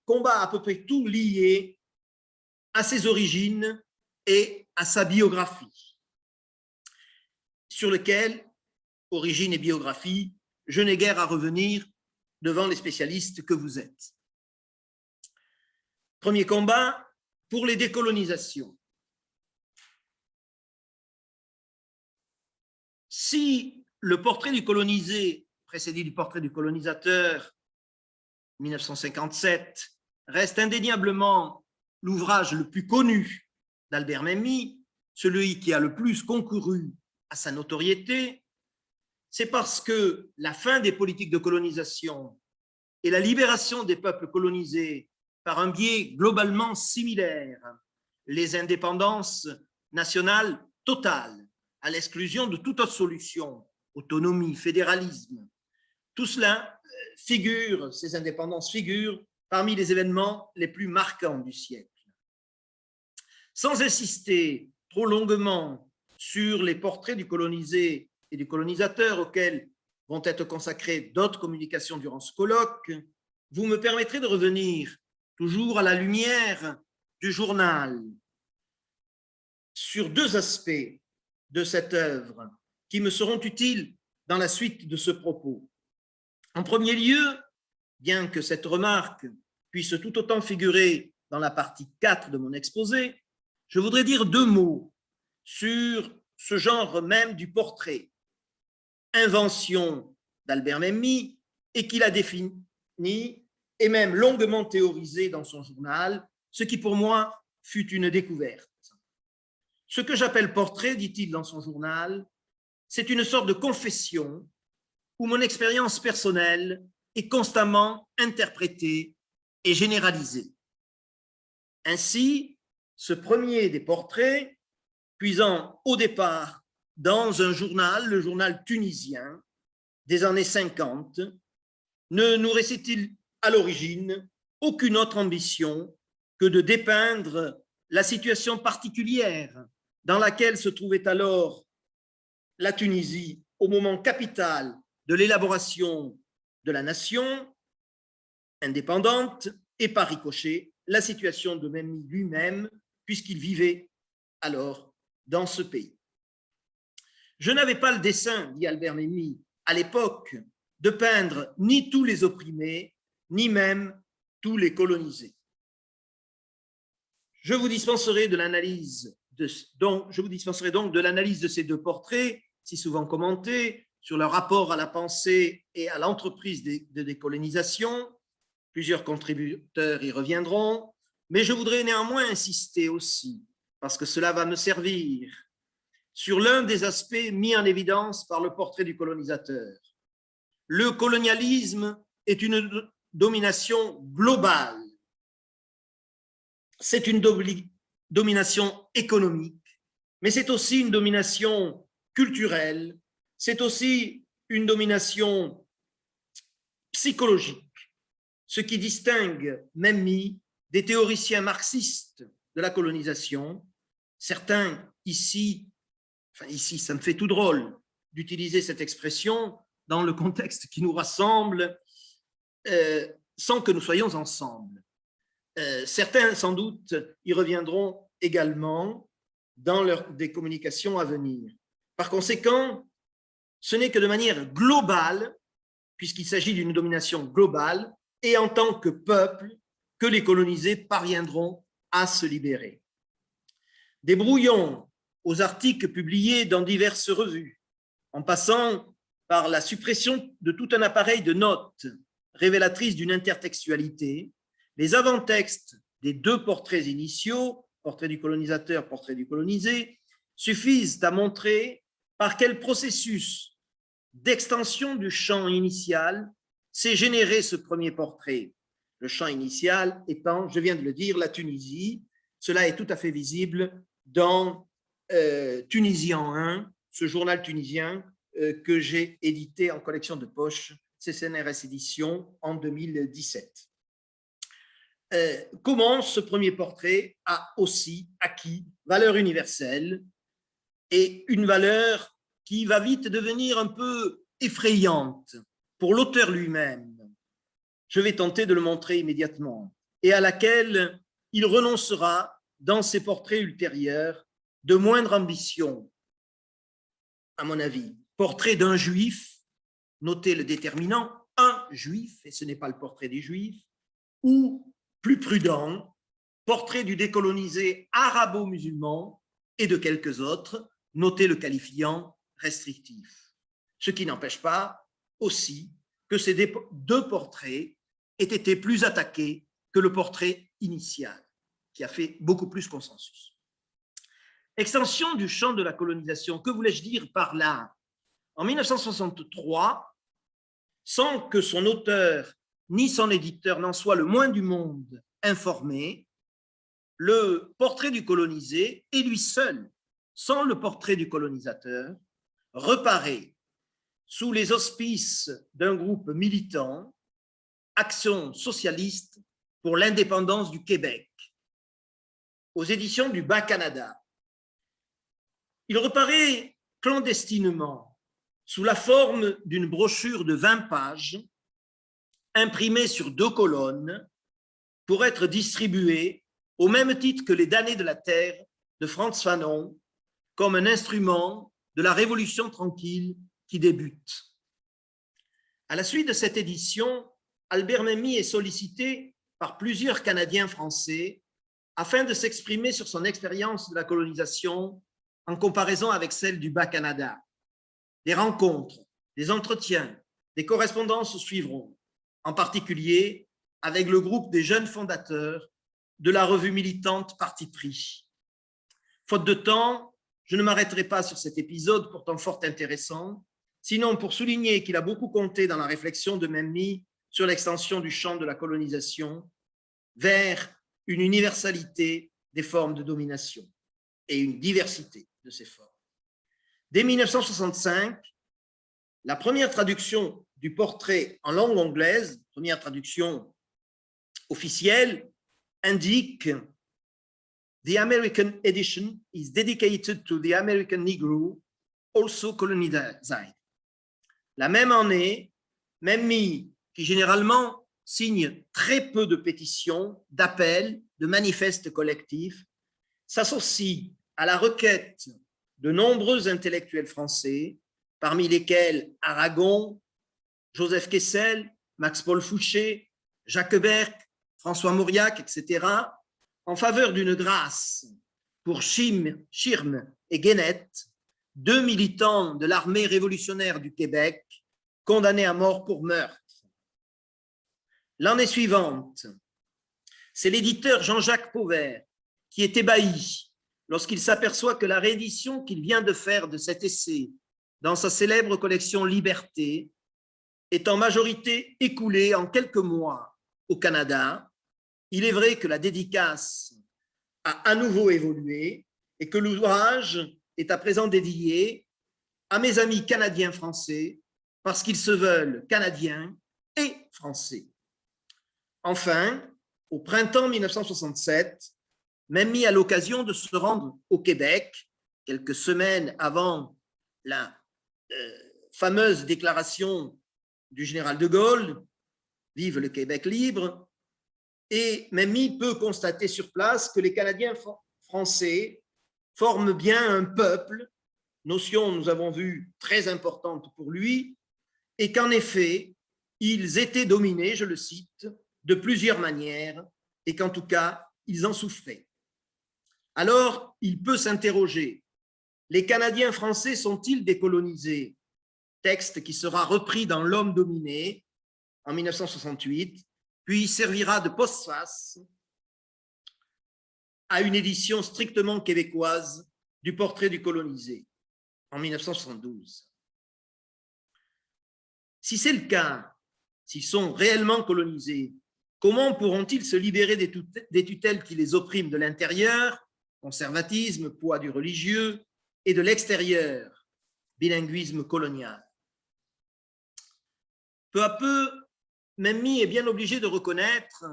combat à peu près tout lié à ses origines et à sa biographie, sur lequel, origine et biographie, je n'ai guère à revenir devant les spécialistes que vous êtes. Premier combat, pour les décolonisations. Si le portrait du colonisé, précédé du portrait du colonisateur, 1957, reste indéniablement l'ouvrage le plus connu d'Albert Memmi, celui qui a le plus concouru à sa notoriété, c'est parce que la fin des politiques de colonisation et la libération des peuples colonisés par un biais globalement similaire, les indépendances nationales totales, à l'exclusion de toute autre solution, autonomie, fédéralisme, tout cela figure, ces indépendances figurent parmi les événements les plus marquants du siècle. Sans insister trop longuement sur les portraits du colonisé et du colonisateur auxquels vont être consacrées d'autres communications durant ce colloque, vous me permettrez de revenir, toujours à la lumière du journal, sur 2 aspects de cette œuvre qui me seront utiles dans la suite de ce propos. En premier lieu, bien que cette remarque puisse tout autant figurer dans la partie 4 de mon exposé, je voudrais dire 2 mots sur ce genre même du portrait, invention d'Albert Memmi, et qu'il a défini et même longuement théorisé dans son journal, ce qui pour moi fut une découverte. Ce que j'appelle portrait, dit-il dans son journal, c'est une sorte de confession où mon expérience personnelle est constamment interprétée et généralisée. Ainsi, ce premier des portraits, puisant au départ dans un journal, le journal tunisien des années 50, ne nourrissait-il à l'origine aucune autre ambition que de dépeindre la situation particulière dans laquelle se trouvait alors la Tunisie au moment capital de l'élaboration de la nation indépendante et par ricochet la situation de Memmi lui-même puisqu'il vivait alors dans ce pays. Je n'avais pas le dessein, dit Albert Memmi, à l'époque, de peindre ni tous les opprimés, ni même tous les colonisés. Je vous dispenserai donc de l'analyse de ces 2 portraits, si souvent commentés, sur leur rapport à la pensée et à l'entreprise de décolonisation. Plusieurs contributeurs y reviendront, mais je voudrais néanmoins insister aussi, parce que cela va me servir, sur l'un des aspects mis en évidence par le portrait du colonisateur. Le colonialisme est une domination globale. C'est une domination économique, mais c'est aussi une domination culturelle, c'est aussi une domination psychologique. ce qui distingue Memmi des théoriciens marxistes de la colonisation. Certains ici, ça me fait tout drôle d'utiliser cette expression dans le contexte qui nous rassemble, sans que nous soyons ensemble. Certains, sans doute, y reviendront également dans des communications à venir. Par conséquent, ce n'est que de manière globale, puisqu'il s'agit d'une domination globale, et en tant que peuple, que les colonisés parviendront à se libérer. Des brouillons aux articles publiés dans diverses revues, en passant par la suppression de tout un appareil de notes révélatrices d'une intertextualité, les avant-textes des deux portraits initiaux, portrait du colonisateur, portrait du colonisé, suffisent à montrer par quel processus d'extension du champ initial s'est généré ce premier portrait. Le champ initial étant, je viens de le dire, la Tunisie. Cela est tout à fait visible dans Tunisien 1, ce journal tunisien que j'ai édité en collection de poche, CCNRS Édition, en 2017. Comment ce premier portrait a aussi acquis valeur universelle et une valeur qui va vite devenir un peu effrayante pour l'auteur lui-même. Je vais tenter de le montrer immédiatement, et à laquelle il renoncera dans ses portraits ultérieurs de moindre ambition, à mon avis. Portrait d'un juif, notez le déterminant, un juif, et ce n'est pas le portrait des juifs, ou plus prudent, portrait du décolonisé arabo-musulman et de quelques autres, notez le qualifiant restrictif. Ce qui n'empêche pas aussi que ces deux portraits aient été plus attaqués que le portrait initial, qui a fait beaucoup plus consensus. Extension du champ de la colonisation, que voulais-je dire par là? En 1963, sans que son auteur ni son éditeur n'en soient le moins du monde informés, le portrait du colonisé est lui seul, sans le portrait du colonisateur, reparaît sous les auspices d'un groupe militant, Action socialiste pour l'indépendance du Québec, aux éditions du Bas-Canada. Il reparaît clandestinement sous la forme d'une brochure de 20 pages, imprimée sur 2 colonnes, pour être distribuée au même titre que les damnés de la terre de Frantz Fanon, comme un instrument de la révolution tranquille qui débute. À la suite de cette édition, Albert Memmi est sollicité par plusieurs Canadiens français afin de s'exprimer sur son expérience de la colonisation en comparaison avec celle du Bas-Canada. Des rencontres, des entretiens, des correspondances suivront, en particulier avec le groupe des jeunes fondateurs de la revue militante Parti pris. Faute de temps, je ne m'arrêterai pas sur cet épisode pourtant fort intéressant, sinon pour souligner qu'il a beaucoup compté dans la réflexion de Memmi sur l'extension du champ de la colonisation vers une universalité des formes de domination et une diversité de ces formes. Dès 1965, la première traduction du portrait en langue anglaise, première traduction officielle, indique The American edition is dedicated to the American Negro, also colonized. La même année, Memmi, qui généralement signe très peu de pétitions, d'appels, de manifestes collectifs, s'associe à la requête de nombreux intellectuels français, parmi lesquels Aragon, Joseph Kessel, Max-Paul Fouché, Jacques Berck, François Mauriac, etc., en faveur d'une grâce pour Schirm et Guénette, 2 militants de l'armée révolutionnaire du Québec, condamnés à mort pour meurtre. L'année suivante, c'est l'éditeur Jean-Jacques Pauvert qui est ébahi lorsqu'il s'aperçoit que la réédition qu'il vient de faire de cet essai dans sa célèbre collection Liberté est en majorité écoulée en quelques mois au Canada. Il est vrai que la dédicace a à nouveau évolué et que l'ouvrage est à présent dédié à mes amis canadiens-français parce qu'ils se veulent canadiens et français. Enfin, au printemps 1967, Memmi a l'occasion de se rendre au Québec, quelques semaines avant la fameuse déclaration du général de Gaulle, « Vive le Québec libre », et Memmi peut constater sur place que les Canadiens français forment bien un peuple, notion, nous avons vu, très importante pour lui, et qu'en effet, ils étaient dominés, je le cite, de plusieurs manières, et qu'en tout cas, ils en souffraient. Alors, il peut s'interroger, les Canadiens français sont-ils décolonisés? Texte qui sera repris dans L'Homme dominé en 1968, puis servira de postface à une édition strictement québécoise du Portrait du colonisé en 1972. Si c'est le cas, s'ils sont réellement colonisés, comment pourront-ils se libérer des tutelles qui les oppriment de l'intérieur, conservatisme, poids du religieux, et de l'extérieur, bilinguisme colonial? Peu à peu, Memmi est bien obligé de reconnaître,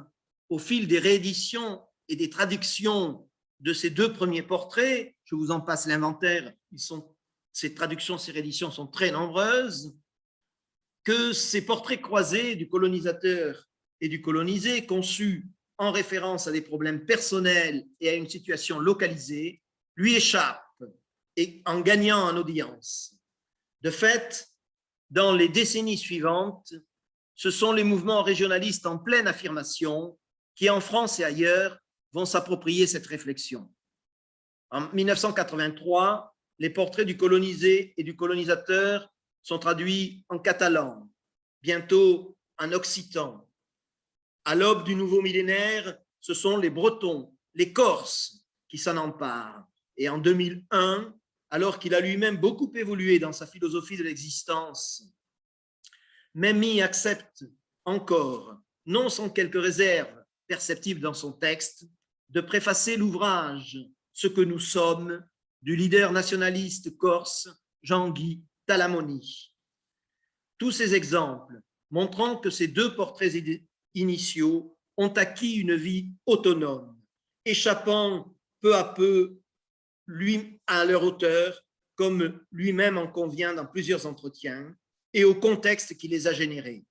au fil des rééditions et des traductions de ces deux premiers portraits, je vous en passe l'inventaire, ces traductions, ces rééditions sont très nombreuses, que ces portraits croisés du colonisateur et du colonisé, conçus en référence à des problèmes personnels et à une situation localisée, lui échappent et en gagnant en audience. De fait, dans les décennies suivantes, ce sont les mouvements régionalistes en pleine affirmation qui, en France et ailleurs, vont s'approprier cette réflexion. En 1983, les portraits du colonisé et du colonisateur sont traduits en catalan, bientôt en occitan. À l'aube du nouveau millénaire, ce sont les Bretons, les Corses qui s'en emparent. Et en 2001, alors qu'il a lui-même beaucoup évolué dans sa philosophie de l'existence, Memmi accepte encore, non sans quelques réserves perceptibles dans son texte, de préfacer l'ouvrage « Ce que nous sommes » du leader nationaliste corse Jean-Guy Talamoni. Tous ces exemples montrant que ces deux portraits initiaux ont acquis une vie autonome, échappant peu à peu à leur auteur, comme lui-même en convient dans plusieurs entretiens, et au contexte qui les a générés.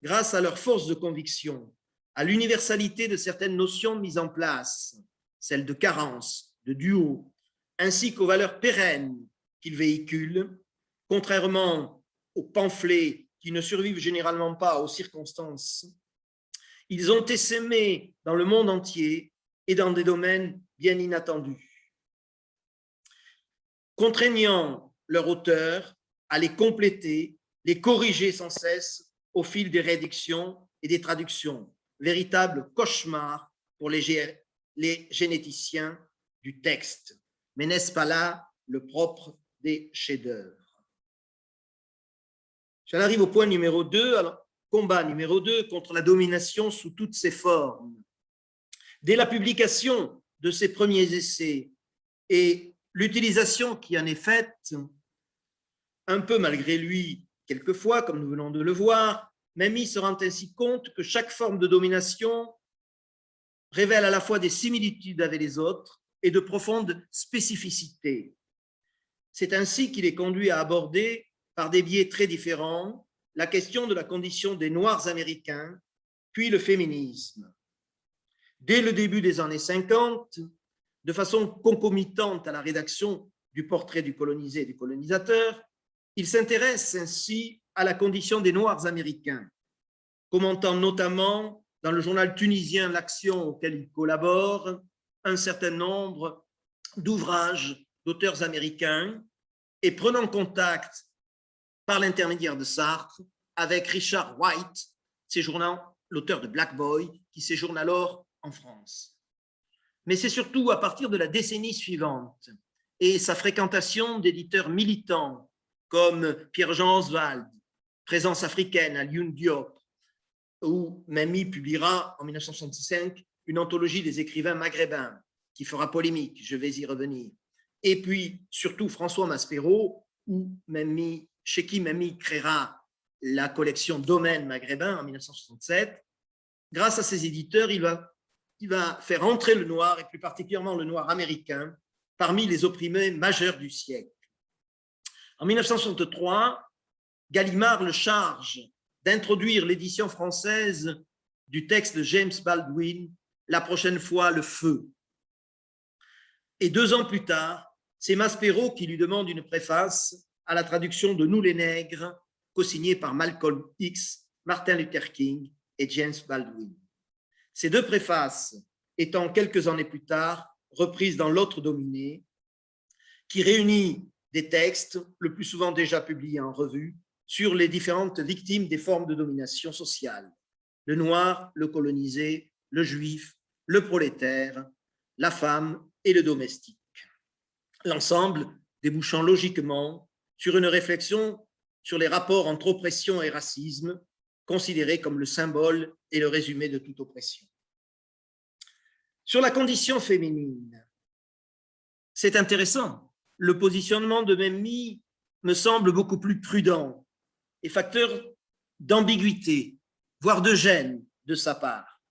Grâce à leur force de conviction, à l'universalité de certaines notions mises en place, celles de carence, de duo, ainsi qu'aux valeurs pérennes qu'ils véhiculent, contrairement aux pamphlets qui ne survivent généralement pas aux circonstances, ils ont essaimé dans le monde entier et dans des domaines bien inattendus, contraignant leur auteur à les compléter, les corriger sans cesse au fil des rééditions et des traductions. Véritable cauchemar pour les généticiens du texte. Mais n'est-ce pas là le propre des chefs-d'œuvre? J'en arrive au point numéro 2, alors, combat numéro 2 contre la domination sous toutes ses formes. Dès la publication de ses premiers essais et l'utilisation qui en est faite, un peu malgré lui, quelquefois, comme nous venons de le voir, Memmi se rend ainsi compte que chaque forme de domination révèle à la fois des similitudes avec les autres et de profondes spécificités. C'est ainsi qu'il est conduit à aborder, par des biais très différents, la question de la condition des Noirs américains, puis le féminisme. Dès le début des années 50, de façon concomitante à la rédaction du portrait du colonisé et du colonisateur, il s'intéresse ainsi à la condition des Noirs américains, commentant notamment dans le journal tunisien L'Action auquel il collabore un certain nombre d'ouvrages d'auteurs américains et prenant contact par l'intermédiaire de Sartre avec Richard White, séjournant l'auteur de Black Boy, qui séjourne alors en France. Mais c'est surtout à partir de la décennie suivante et sa fréquentation d'éditeurs militants comme Pierre-Jean Oswald, Présence africaine à Lyoun Diop, où Memmi publiera en 1965 une anthologie des écrivains maghrébins qui fera polémique, je vais y revenir. Et puis surtout François Maspero, chez qui Memmi créera la collection Domaine maghrébin en 1967, grâce à ses éditeurs, il va faire entrer le noir, et plus particulièrement le noir américain, parmi les opprimés majeurs du siècle. En 1963, Gallimard le charge d'introduire l'édition française du texte de James Baldwin, La prochaine fois, le feu. Et 2 ans plus tard, c'est Maspero qui lui demande une préface à la traduction de Nous les nègres, co-signée par Malcolm X, Martin Luther King et James Baldwin. Ces 2 préfaces étant quelques années plus tard reprises dans L'autre dominé, qui réunit des textes, le plus souvent déjà publiés en revue, sur les différentes victimes des formes de domination sociale. Le noir, le colonisé, le juif, le prolétaire, la femme et le domestique. L'ensemble débouchant logiquement sur une réflexion sur les rapports entre oppression et racisme, considérés comme le symbole et le résumé de toute oppression. Sur la condition féminine, c'est intéressant. Le positionnement de Memmi me semble beaucoup plus prudent et facteur d'ambiguïté, voire de gêne de sa part.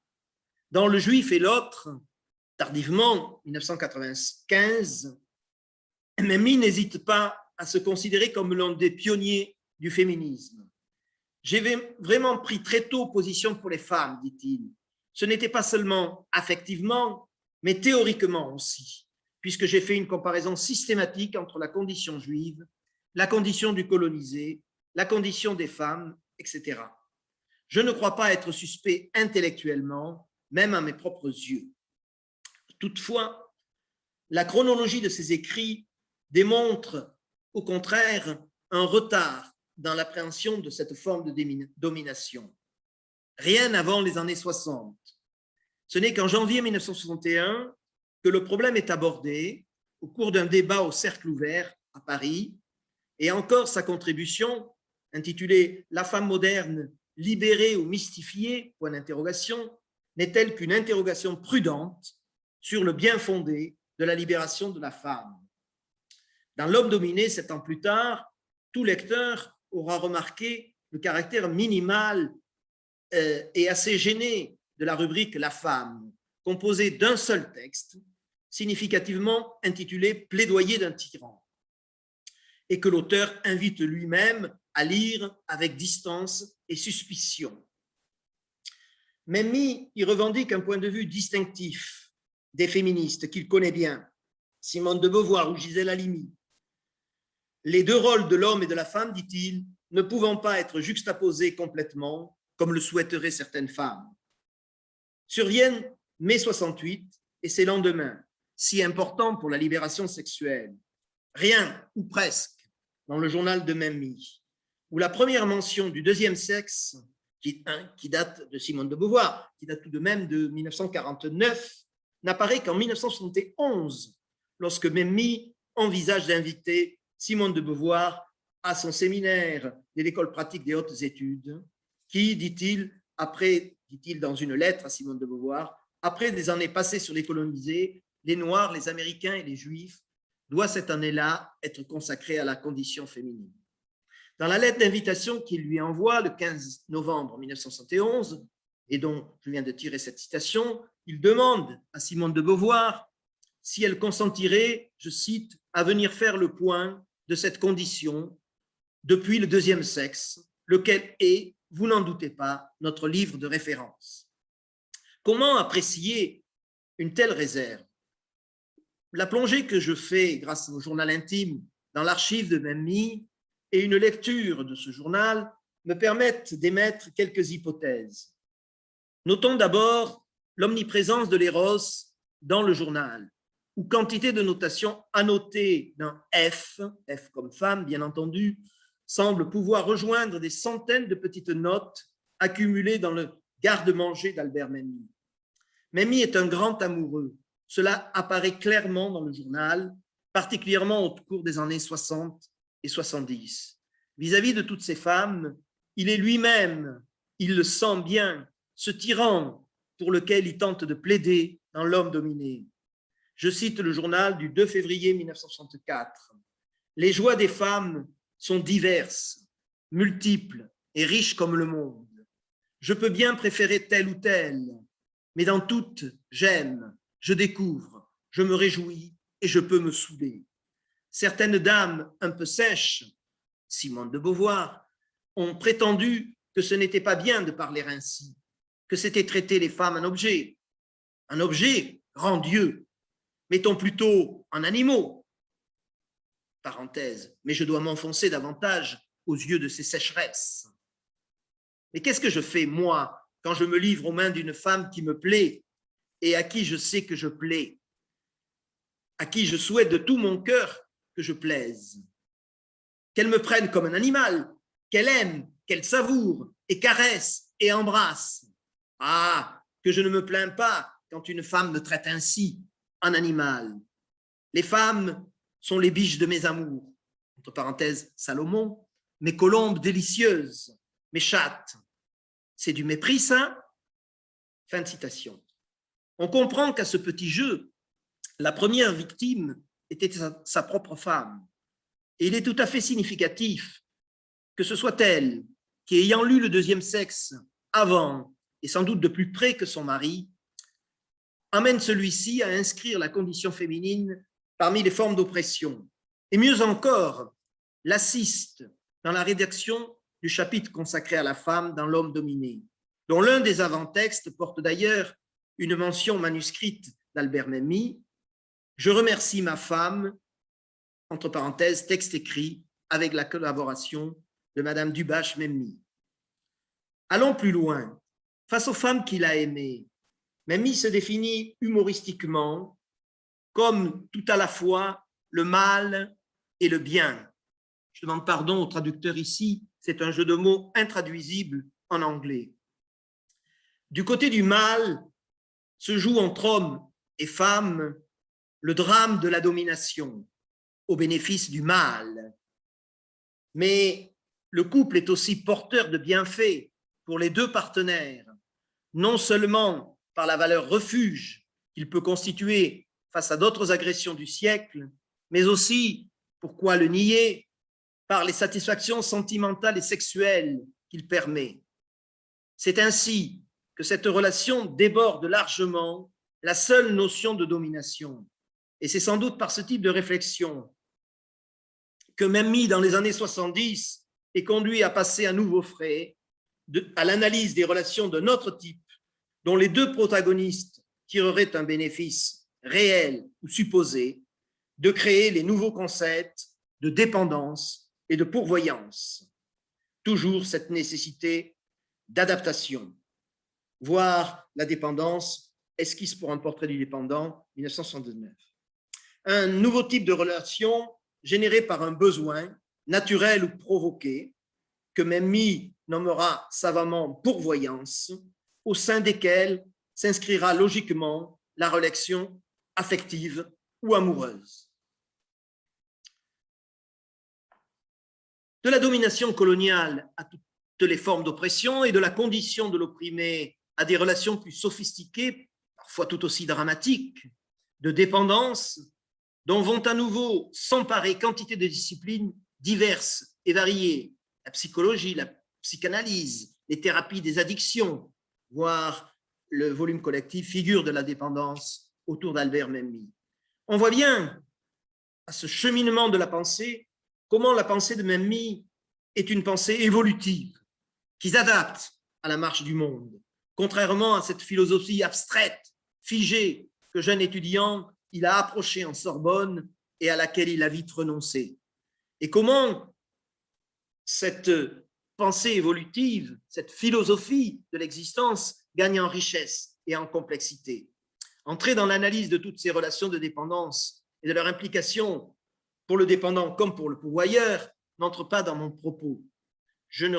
Dans Le Juif et l'autre, tardivement, 1995, Memmi n'hésite pas à se considérer comme l'un des pionniers du féminisme. J'ai vraiment pris très tôt position pour les femmes, dit-il. Ce n'était pas seulement affectivement, mais théoriquement aussi, puisque j'ai fait une comparaison systématique entre la condition juive, la condition du colonisé, la condition des femmes, etc. Je ne crois pas être suspect intellectuellement, même à mes propres yeux. Toutefois, la chronologie de ces écrits démontre au contraire un retard dans l'appréhension de cette forme de domination. Rien avant les années 60. Ce n'est qu'en janvier 1961 que le problème est abordé au cours d'un débat au Cercle ouvert à Paris, et encore sa contribution, intitulée « La femme moderne, libérée ou mystifiée ?» n'est-elle qu'une interrogation prudente sur le bien fondé de la libération de la femme. Dans L'homme dominé, 7 ans plus tard, tout lecteur aura remarqué le caractère minimal et assez gêné de la rubrique « La femme », composée d'un seul texte, significativement intitulé « Plaidoyer d'un tyran », et que l'auteur invite lui-même à lire avec distance et suspicion. Memmi y revendique un point de vue distinctif des féministes qu'il connaît bien, Simone de Beauvoir ou Gisèle Halimi. Les 2 rôles de l'homme et de la femme, dit-il, ne pouvant pas être juxtaposés complètement, comme le souhaiteraient certaines femmes. Surviennent mai 68 et ses lendemains, si importants pour la libération sexuelle. Rien, ou presque, dans le journal de Memmi, où la première mention du deuxième sexe, qui date de Simone de Beauvoir, qui date tout de même de 1949, n'apparaît qu'en 1971, lorsque Memmi envisage d'inviter Simone de Beauvoir à son séminaire de l'École pratique des hautes études, qui, dit-il, dans une lettre à Simone de Beauvoir, après des années passées sur les colonisés, les Noirs, les Américains et les Juifs, doit cette année-là être consacrée à la condition féminine. Dans la lettre d'invitation qu'il lui envoie le 15 novembre 1971, et dont je viens de tirer cette citation, il demande à Simone de Beauvoir si elle consentirait, je cite, à venir faire le point de cette condition depuis le deuxième sexe, lequel est, vous n'en doutez pas, notre livre de référence. Comment apprécier une telle réserve? La plongée que je fais grâce au journal intime dans l'archive de Memmi et une lecture de ce journal me permettent d'émettre quelques hypothèses. Notons d'abord l'omniprésence de l'éros dans le journal, où quantité de notations annotées d'un F, F comme femme bien entendu, semble pouvoir rejoindre des centaines de petites notes accumulées dans le garde-manger d'Albert Memmi. Memmi est un grand amoureux. Cela apparaît clairement dans le journal, particulièrement au cours des années 60 et 70. Vis-à-vis de toutes ces femmes, il est lui-même, il le sent bien, ce tyran pour lequel il tente de plaider dans L'homme dominé. Je cite le journal du 2 février 1964. « Les joies des femmes sont diverses, multiples et riches comme le monde. Je peux bien préférer tel ou tel, mais dans toutes, j'aime, je découvre, je me réjouis et je peux me saouler. Certaines dames un peu sèches, Simone de Beauvoir, ont prétendu que ce n'était pas bien de parler ainsi, que c'était traiter les femmes en objet. Un objet, grand Dieu, mettons plutôt en animaux. Parenthèse, mais je dois m'enfoncer davantage aux yeux de ces sécheresses. Mais qu'est-ce que je fais, moi, quand je me livre aux mains d'une femme qui me plaît et à qui je sais que je plais, à qui je souhaite de tout mon cœur que je plaise? Qu'elle me prenne comme un animal, qu'elle aime, qu'elle savoure et caresse et embrasse. Ah, que je ne me plains pas quand une femme me traite ainsi, en animal. Les femmes sont les biches de mes amours, entre parenthèses Salomon, mes colombes délicieuses, mes chattes. C'est du mépris, ça? Fin de citation. On comprend qu'à ce petit jeu, la première victime était sa propre femme. Et il est tout à fait significatif que ce soit elle qui, ayant lu le deuxième sexe avant et sans doute de plus près que son mari, amène celui-ci à inscrire la condition féminine parmi les formes d'oppression. Et mieux encore, l'assiste dans la rédaction du chapitre consacré à la femme dans L'homme dominé, dont l'un des avant-textes porte d'ailleurs une mention manuscrite d'Albert Memmi. Je remercie ma femme, entre parenthèses, texte écrit avec la collaboration de Madame Dubache-Memmi. Allons plus loin. Face aux femmes qu'il a aimées, Memmi se définit humoristiquement comme tout à la fois le mal et le bien. Je demande pardon au traducteur ici, c'est un jeu de mots intraduisible en anglais. Du côté du mal se joue entre hommes et femmes le drame de la domination au bénéfice du mal. Mais le couple est aussi porteur de bienfaits pour les deux partenaires, non seulement par la valeur refuge qu'il peut constituer face à d'autres agressions du siècle, mais aussi, pourquoi le nier, par les satisfactions sentimentales et sexuelles qu'il permet. C'est ainsi que cette relation déborde largement la seule notion de domination. Et c'est sans doute par ce type de réflexion que Memmi, dans les années 70, est conduit à passer à nouveau frais à l'analyse des relations d'un autre type, dont les deux protagonistes tireraient un bénéfice réel ou supposé, de créer les nouveaux concepts de dépendance et de pourvoyance. Toujours cette nécessité d'adaptation. Voir la dépendance, esquisse pour un portrait du dépendant, 1969. Un nouveau type de relation généré par un besoin naturel ou provoqué, que Memmi nommera savamment pourvoyance, au sein desquels s'inscrira logiquement la relation affective ou amoureuse. De la domination coloniale à toutes les formes d'oppression et de la condition de l'opprimé à des relations plus sophistiquées, parfois tout aussi dramatiques, de dépendance, dont vont à nouveau s'emparer quantité de disciplines diverses et variées, la psychologie, la psychanalyse, les thérapies des addictions, voire le volume collectif Figures de la dépendance autour d'Albert Memmi. On voit bien à ce cheminement de la pensée comment la pensée de Memmi est une pensée évolutive qui s'adapte à la marche du monde, contrairement à cette philosophie abstraite, figée, que jeune étudiant, il a approché en Sorbonne et à laquelle il a vite renoncé. Et comment cette pensée évolutive, cette philosophie de l'existence gagne en richesse et en complexité. Entrer dans l'analyse de toutes ces relations de dépendance et de leur implication pour le dépendant comme pour le pourvoyeur n'entre pas dans mon propos. Je ne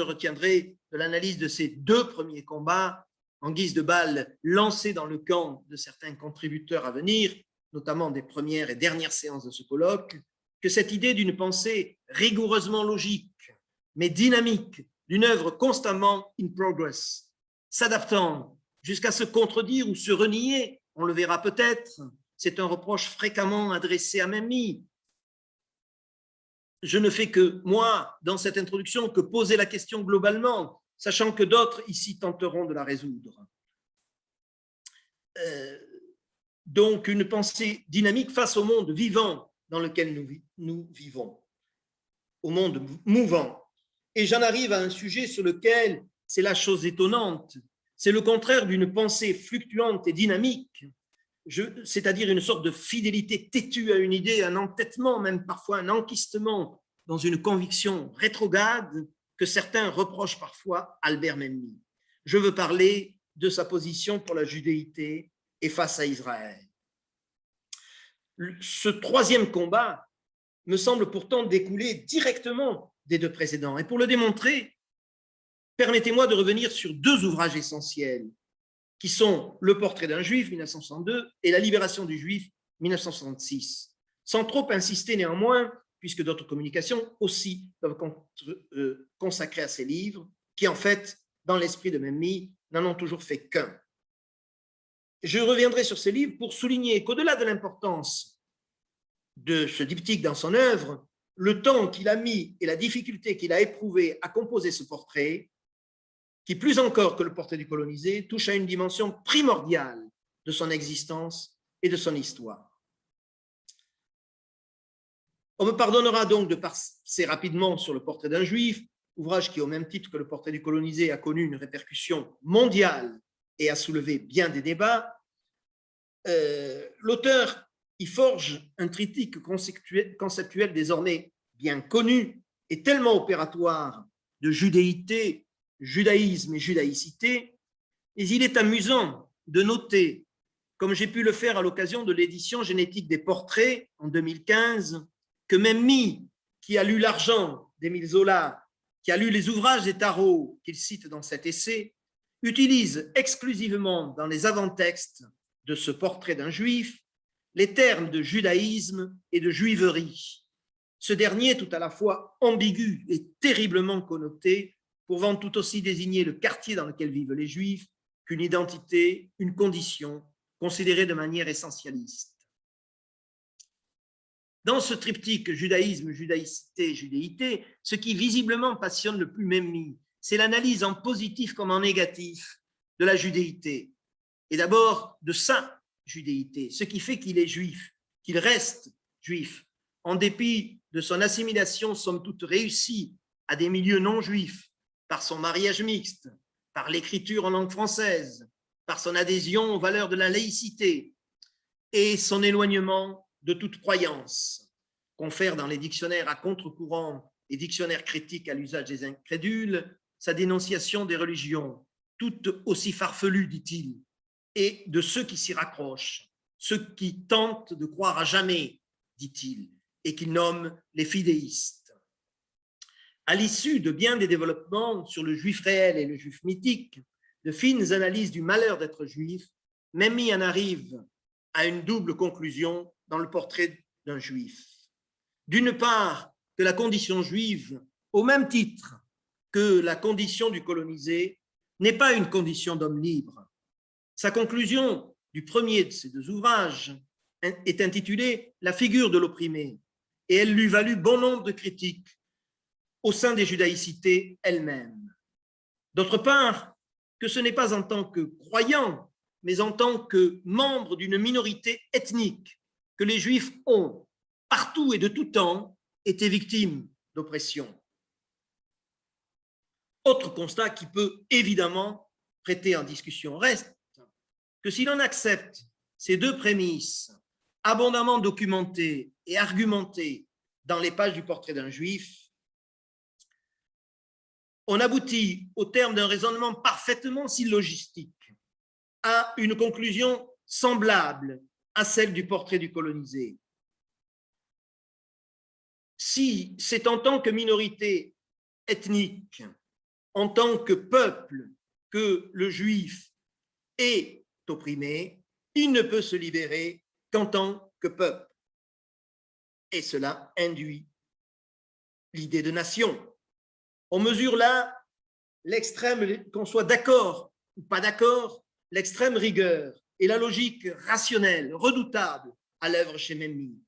retiendrai de l'analyse de ces deux premiers combats en guise de balle lancée dans le camp de certains contributeurs à venir, notamment des premières et dernières séances de ce colloque, que cette idée d'une pensée rigoureusement logique, mais dynamique, d'une œuvre constamment in progress, s'adaptant jusqu'à se contredire ou se renier, on le verra peut-être, c'est un reproche fréquemment adressé à Memmi. Je ne fais que, moi, dans cette introduction, que poser la question globalement, sachant que d'autres ici tenteront de la résoudre. Donc, une pensée dynamique face au monde vivant dans lequel nous vivons, au monde mouvant. Et j'en arrive à un sujet sur lequel c'est la chose étonnante, c'est le contraire d'une pensée fluctuante et dynamique, c'est-à-dire une sorte de fidélité têtue à une idée, un entêtement, même parfois un enquistement dans une conviction rétrograde que certains reprochent parfois à Albert Memmi. Je veux parler de sa position pour la judéité et face à Israël. Ce troisième combat me semble pourtant découler directement des deux précédents. Et pour le démontrer, permettez-moi de revenir sur deux ouvrages essentiels qui sont Le portrait d'un juif, 1962, et La libération du juif, 1966. Sans trop insister néanmoins, puisque d'autres communications aussi peuvent consacrer à ces livres, qui en fait, dans l'esprit de Memmi, n'en ont toujours fait qu'un. Je reviendrai sur ces livres pour souligner qu'au-delà de l'importance de ce diptyque dans son œuvre, le temps qu'il a mis et la difficulté qu'il a éprouvée à composer ce portrait, qui plus encore que le portrait du colonisé, touche à une dimension primordiale de son existence et de son histoire. On me pardonnera donc de passer rapidement sur le portrait d'un juif, ouvrage qui, au même titre que le portrait du colonisé, a connu une répercussion mondiale et a soulevé bien des débats. L'auteur y forge un triptyque conceptuel désormais bien connu et tellement opératoire de judéité, judaïsme et judaïcité, et il est amusant de noter, comme j'ai pu le faire à l'occasion de l'édition génétique des portraits en 2015, que Memmi, qui a lu L'Argent d'Émile Zola, qui a lu les ouvrages des Tarot qu'il cite dans cet essai, utilise exclusivement dans les avant-textes de ce portrait d'un juif les termes de judaïsme et de juiverie. Ce dernier, tout à la fois ambigu et terriblement connoté, pouvant tout aussi désigner le quartier dans lequel vivent les Juifs qu'une identité, une condition, considérée de manière essentialiste. Dans ce triptyque judaïsme, judaïcité, judéité, ce qui visiblement passionne le plus Memmi, c'est l'analyse en positif comme en négatif de la judéité. Et d'abord de sa judéité, ce qui fait qu'il est juif, qu'il reste juif, en dépit de son assimilation somme toute réussie à des milieux non juifs, par son mariage mixte, par l'écriture en langue française, par son adhésion aux valeurs de la laïcité et son éloignement de toute croyance, confère dans les dictionnaires à contre-courant et dictionnaires critiques à l'usage des incrédules sa dénonciation des religions, toutes aussi farfelues, dit-il, et de ceux qui s'y raccrochent, ceux qui tentent de croire à jamais, dit-il, et qu'il nomme les fidéistes. À l'issue de bien des développements sur le juif réel et le juif mythique, de fines analyses du malheur d'être juif, Memmi en arrive à une double conclusion dans le portrait d'un juif. D'une part, que la condition juive, au même titre que la condition du colonisé, n'est pas une condition d'homme libre. Sa conclusion du premier de ces deux ouvrages est intitulée « La figure de l'opprimé » et elle lui valut bon nombre de critiques au sein des judaïcités elles-mêmes. D'autre part, que ce n'est pas en tant que croyant, mais en tant que membre d'une minorité ethnique que les Juifs ont, partout et de tout temps, été victimes d'oppression. Autre constat qui peut évidemment prêter en discussion reste que si l'on accepte ces deux prémices abondamment documentées et argumentées dans les pages du portrait d'un Juif, on aboutit, au terme d'un raisonnement parfaitement syllogistique, à une conclusion semblable à celle du portrait du colonisé. Si c'est en tant que minorité ethnique, en tant que peuple, que le juif est opprimé, il ne peut se libérer qu'en tant que peuple. Et cela induit l'idée de nation. On mesure là l'extrême, qu'on soit d'accord ou pas d'accord, l'extrême rigueur et la logique rationnelle, redoutable à l'œuvre chez Memmi.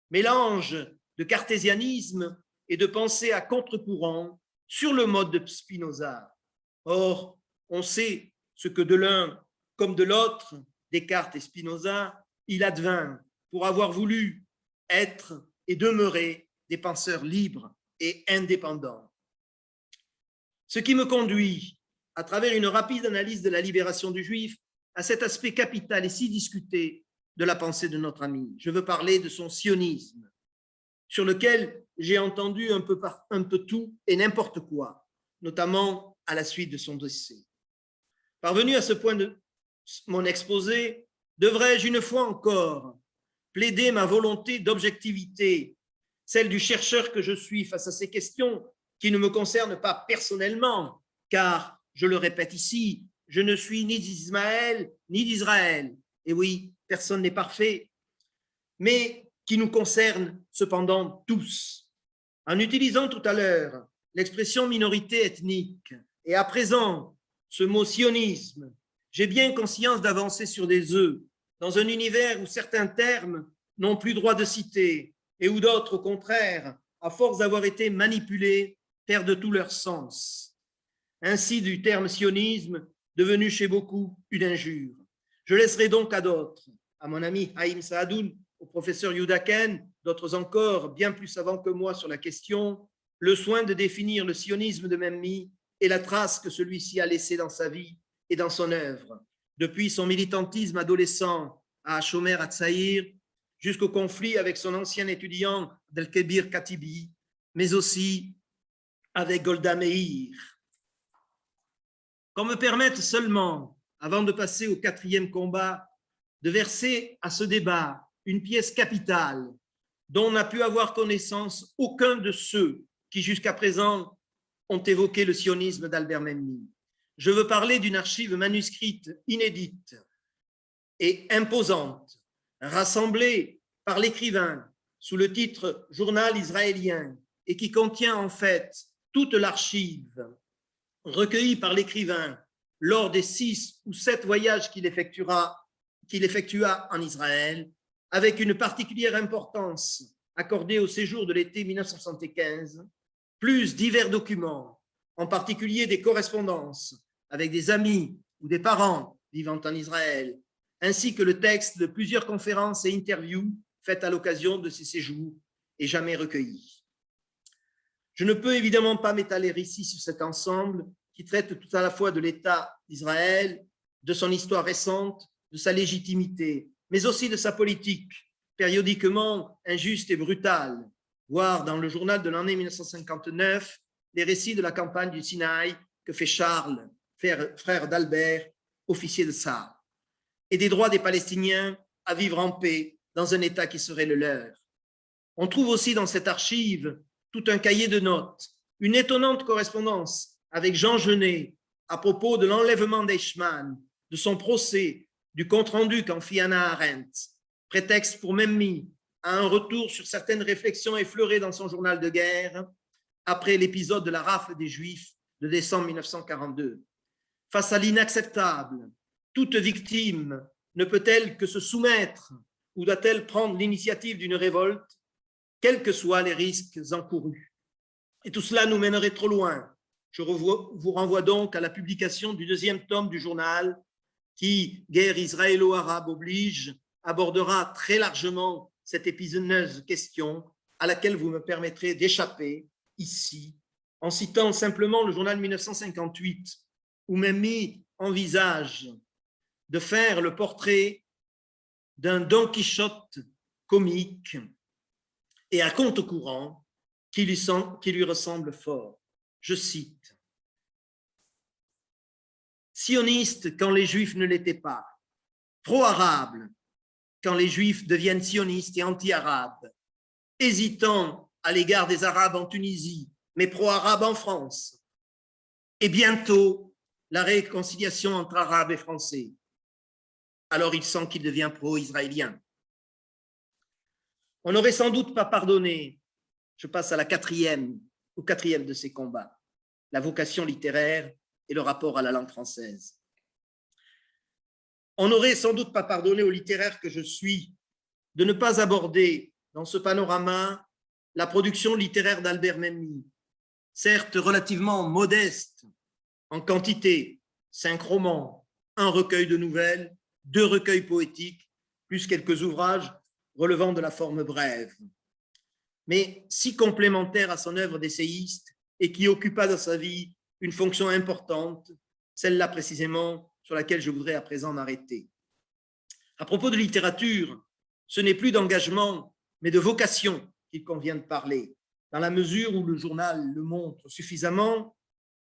Mélange de cartésianisme et de pensée à contre-courant sur le mode de Spinoza, Or, on sait ce que de l'un comme de l'autre, Descartes et Spinoza, il advint pour avoir voulu être et demeurer des penseurs libres et indépendants. Ce qui me conduit, à travers une rapide analyse de la libération du juif, à cet aspect capital et si discuté de la pensée de notre ami. Je veux parler de son sionisme, sur lequel j'ai entendu un peu tout et n'importe quoi, notamment à la suite de son décès. Parvenu à ce point de mon exposé, devrais-je une fois encore plaider ma volonté d'objectivité, celle du chercheur que je suis face à ces questions qui ne me concernent pas personnellement, car, je le répète ici, je ne suis ni d'Ismaël ni d'Israël. Et oui, personne n'est parfait, mais qui nous concerne cependant tous. En utilisant tout à l'heure l'expression minorité ethnique et à présent ce mot sionisme, j'ai bien conscience d'avancer sur des œufs dans un univers où certains termes n'ont plus droit de citer et où d'autres, au contraire, à force d'avoir été manipulés, perdent tout leur sens. Ainsi du terme sionisme, devenu chez beaucoup une injure. Je laisserai donc à d'autres, à mon ami Haïm Saadoun, au professeur Yehuda Ken, d'autres encore bien plus savants que moi sur la question, le soin de définir le sionisme de Memmi et la trace que celui-ci a laissée dans sa vie et dans son œuvre, depuis son militantisme adolescent à Shomer Hatzaïr, jusqu'au conflit avec son ancien étudiant Abdelkebir Katibi, mais aussi avec Golda Meir. Qu'on me permette seulement, avant de passer au 4e combat, de verser à ce débat une pièce capitale dont n'a pu avoir connaissance aucun de ceux qui jusqu'à présent ont évoqué le sionisme d'Albert Memmi. Je veux parler d'une archive manuscrite inédite et imposante, rassemblée par l'écrivain sous le titre « Journal israélien » et qui contient en fait toute l'archive recueillie par l'écrivain lors des 6 ou 7 voyages qu'il effectua en Israël, avec une particulière importance accordée au séjour de l'été 1975, plus divers documents, en particulier des correspondances avec des amis ou des parents vivant en Israël, ainsi que le texte de plusieurs conférences et interviews faites à l'occasion de ces séjours et jamais recueillis. Je ne peux évidemment pas m'étaler ici sur cet ensemble qui traite tout à la fois de l'État d'Israël, de son histoire récente, de sa légitimité, mais aussi de sa politique, périodiquement injuste et brutale, voire dans le journal de l'année 1959, les récits de la campagne du Sinaï que fait Charles, frère d'Albert, officier de Tsar, et des droits des Palestiniens à vivre en paix dans un État qui serait le leur. On trouve aussi dans cette archive tout un cahier de notes, une étonnante correspondance avec Jean Genet à propos de l'enlèvement d'Eichmann, de son procès, du compte-rendu qu'en fit Hannah Arendt, prétexte pour Memmi à un retour sur certaines réflexions effleurées dans son journal de guerre après l'épisode de la rafle des Juifs de décembre 1942. Face à l'inacceptable, toute victime ne peut-elle que se soumettre ou doit-elle prendre l'initiative d'une révolte, quels que soient les risques encourus? Et tout cela nous mènerait trop loin. Je vous renvoie donc à la publication du 2e tome du journal qui, guerre israélo-arabe oblige, abordera très largement cette épineuse question à laquelle vous me permettrez d'échapper ici en citant simplement le journal 1958 où Memmi envisage de faire le portrait d'un Don Quichotte comique et à compte courant qui lui ressemble fort. Je cite: « Sioniste quand les Juifs ne l'étaient pas, pro-arabe quand les Juifs deviennent sionistes et anti-arabes, hésitant à l'égard des Arabes en Tunisie, mais pro-arabes en France, et bientôt la réconciliation entre Arabes et Français. Alors il sent qu'il devient pro-israélien. On n'aurait sans doute pas pardonné, je passe à au quatrième de ces combats, la vocation littéraire et le rapport à la langue française. On n'aurait sans doute pas pardonné au littéraire que je suis de ne pas aborder dans ce panorama la production littéraire d'Albert Memmi, certes relativement modeste En quantité, 5 romans, un recueil de nouvelles, 2 recueils poétiques, plus quelques ouvrages relevant de la forme brève. Mais si complémentaire à son œuvre d'essayiste et qui occupa dans sa vie une fonction importante, celle-là précisément sur laquelle je voudrais à présent m'arrêter. À propos de littérature, ce n'est plus d'engagement, mais de vocation qu'il convient de parler. Dans la mesure où le journal le montre suffisamment,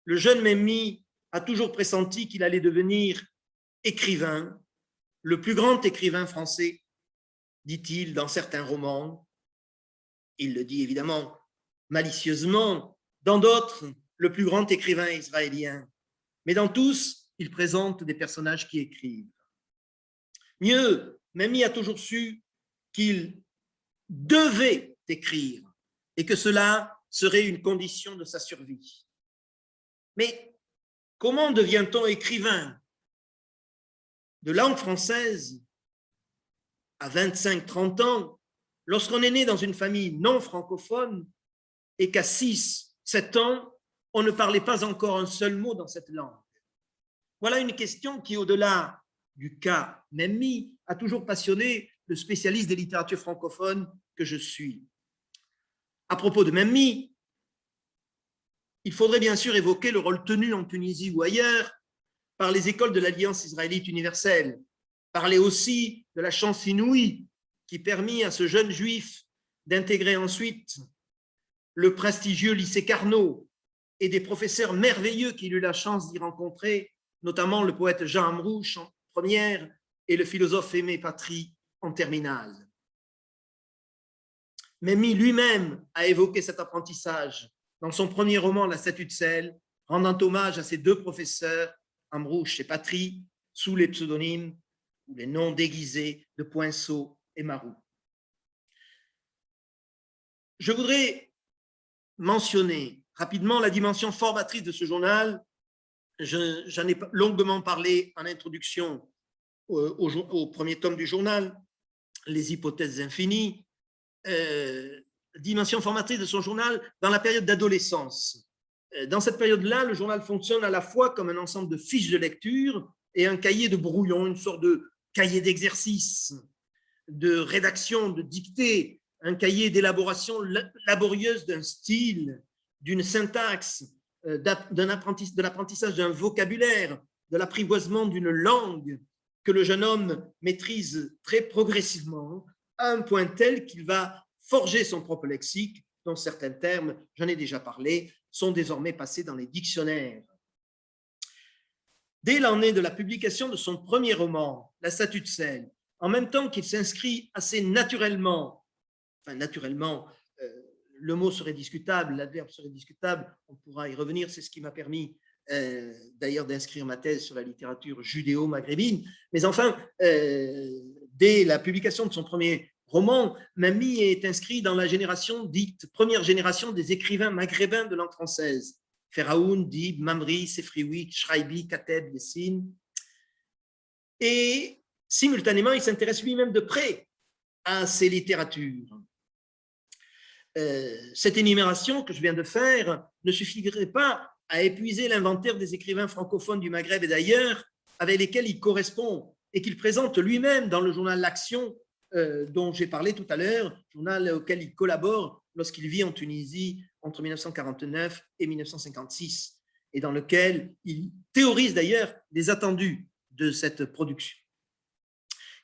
le jeune Memmi a toujours pressenti qu'il allait devenir écrivain, le plus grand écrivain français, dit-il dans certains romans. Il le dit évidemment malicieusement, dans d'autres, le plus grand écrivain israélien. Mais dans tous, il présente des personnages qui écrivent. Mieux, Memmi a toujours su qu'il devait écrire et que cela serait une condition de sa survie. Mais comment devient-on écrivain de langue française à 25-30 ans lorsqu'on est né dans une famille non francophone et qu'à 6-7 ans, on ne parlait pas encore un seul mot dans cette langue? Voilà une question qui, au-delà du cas Memmi, a toujours passionné le spécialiste des littératures francophones que je suis. À propos de Memmi, il faudrait bien sûr évoquer le rôle tenu en Tunisie ou ailleurs par les écoles de l'Alliance israélite universelle, parler aussi de la chance inouïe qui permit à ce jeune juif d'intégrer ensuite le prestigieux lycée Carnot et des professeurs merveilleux qu'il eut la chance d'y rencontrer, notamment le poète Jean Amrouche en première et le philosophe Aimé Patry en terminale. Memmi lui-même a évoqué cet apprentissage dans son premier roman, La statue de sel, rendant hommage à ses 2 professeurs, Amrouche et Patry, sous les pseudonymes ou les noms déguisés de Poinceau et Marou. Je voudrais mentionner rapidement la dimension formatrice de ce journal. J'en ai longuement parlé en introduction au premier tome du journal, Les hypothèses infinies. Dimension formatrice de son journal dans la période d'adolescence. Dans cette période-là, le journal fonctionne à la fois comme un ensemble de fiches de lecture et un cahier de brouillon, une sorte de cahier d'exercice, de rédaction, de dictée, un cahier d'élaboration laborieuse d'un style, d'une syntaxe, de l'apprentissage d'un vocabulaire, de l'apprivoisement d'une langue que le jeune homme maîtrise très progressivement à un point tel qu'il va forger son propre lexique, dont certains termes, j'en ai déjà parlé, sont désormais passés dans les dictionnaires. Dès l'année de la publication de son premier roman, La statue de sel, en même temps qu'il s'inscrit assez naturellement, le mot serait discutable, l'adverbe serait discutable, on pourra y revenir, c'est ce qui m'a permis d'ailleurs d'inscrire ma thèse sur la littérature judéo-maghrébine, mais enfin, dès la publication de son premier roman, Memmi est inscrit dans la génération dite première génération des écrivains maghrébins de langue française. Feraoun, Dib, Mamri, Sefrioui, Shraibi, Kateb, Yessine. Et simultanément, il s'intéresse lui-même de près à ces littératures. Cette énumération que je viens de faire ne suffirait pas à épuiser l'inventaire des écrivains francophones du Maghreb et d'ailleurs avec lesquels il correspond et qu'il présente lui-même dans le journal L'Action dont j'ai parlé tout à l'heure, journal auquel il collabore lorsqu'il vit en Tunisie entre 1949 et 1956 et dans lequel il théorise d'ailleurs les attendus de cette production.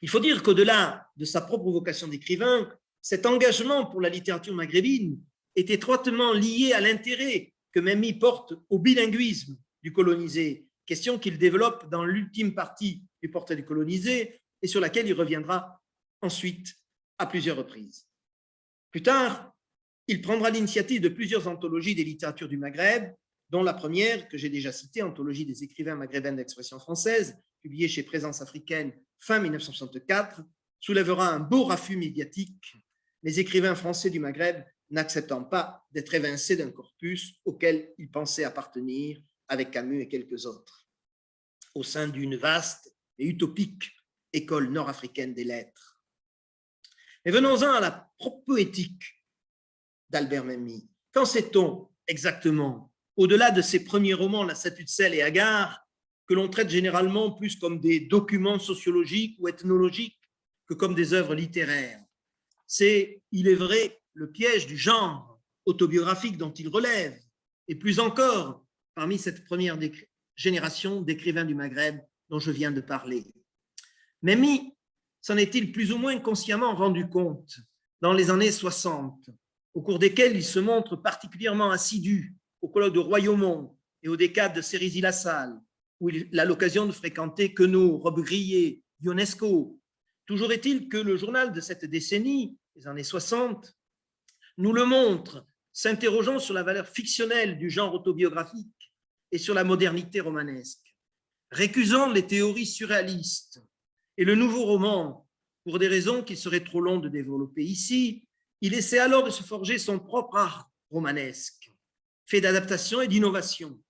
Il faut dire qu'au-delà de sa propre vocation d'écrivain, cet engagement pour la littérature maghrébine est étroitement lié à l'intérêt que Memmi porte au bilinguisme du colonisé, question qu'il développe dans l'ultime partie du Portrait du colonisé et sur laquelle il reviendra ensuite à plusieurs reprises. Plus tard, il prendra l'initiative de plusieurs anthologies des littératures du Maghreb, dont la première, que j'ai déjà citée, Anthologie des écrivains maghrébins d'expression française, publiée chez Présence africaine fin 1964, soulèvera un beau raffut médiatique, les écrivains français du Maghreb n'acceptant pas d'être évincés d'un corpus auquel ils pensaient appartenir avec Camus et quelques autres, au sein d'une vaste et utopique école nord-africaine des lettres. Mais venons-en à la poétique d'Albert Memmi. Qu'en sait-on exactement au-delà de ses premiers romans, La statue de sel et Agar, que l'on traite généralement plus comme des documents sociologiques ou ethnologiques que comme des œuvres littéraires. C'est, il est vrai, le piège du genre autobiographique dont il relève, et plus encore parmi cette première génération d'écrivains du Maghreb dont je viens de parler. Memmi s'en est-il plus ou moins consciemment rendu compte dans les années 60, au cours desquelles il se montre particulièrement assidu au colloque de Royaumont et aux décades de Cérisy-Lassalle, où il a l'occasion de fréquenter Queneau, Robbe-Grillet, Ionesco. Toujours est-il que le journal de cette décennie, les années 60, nous le montre, s'interrogeant sur la valeur fictionnelle du genre autobiographique et sur la modernité romanesque, récusant les théories surréalistes et le nouveau roman, pour des raisons qu'il serait trop long de développer ici. Il essaie alors de se forger son propre art romanesque, fait d'adaptation et d'innovation.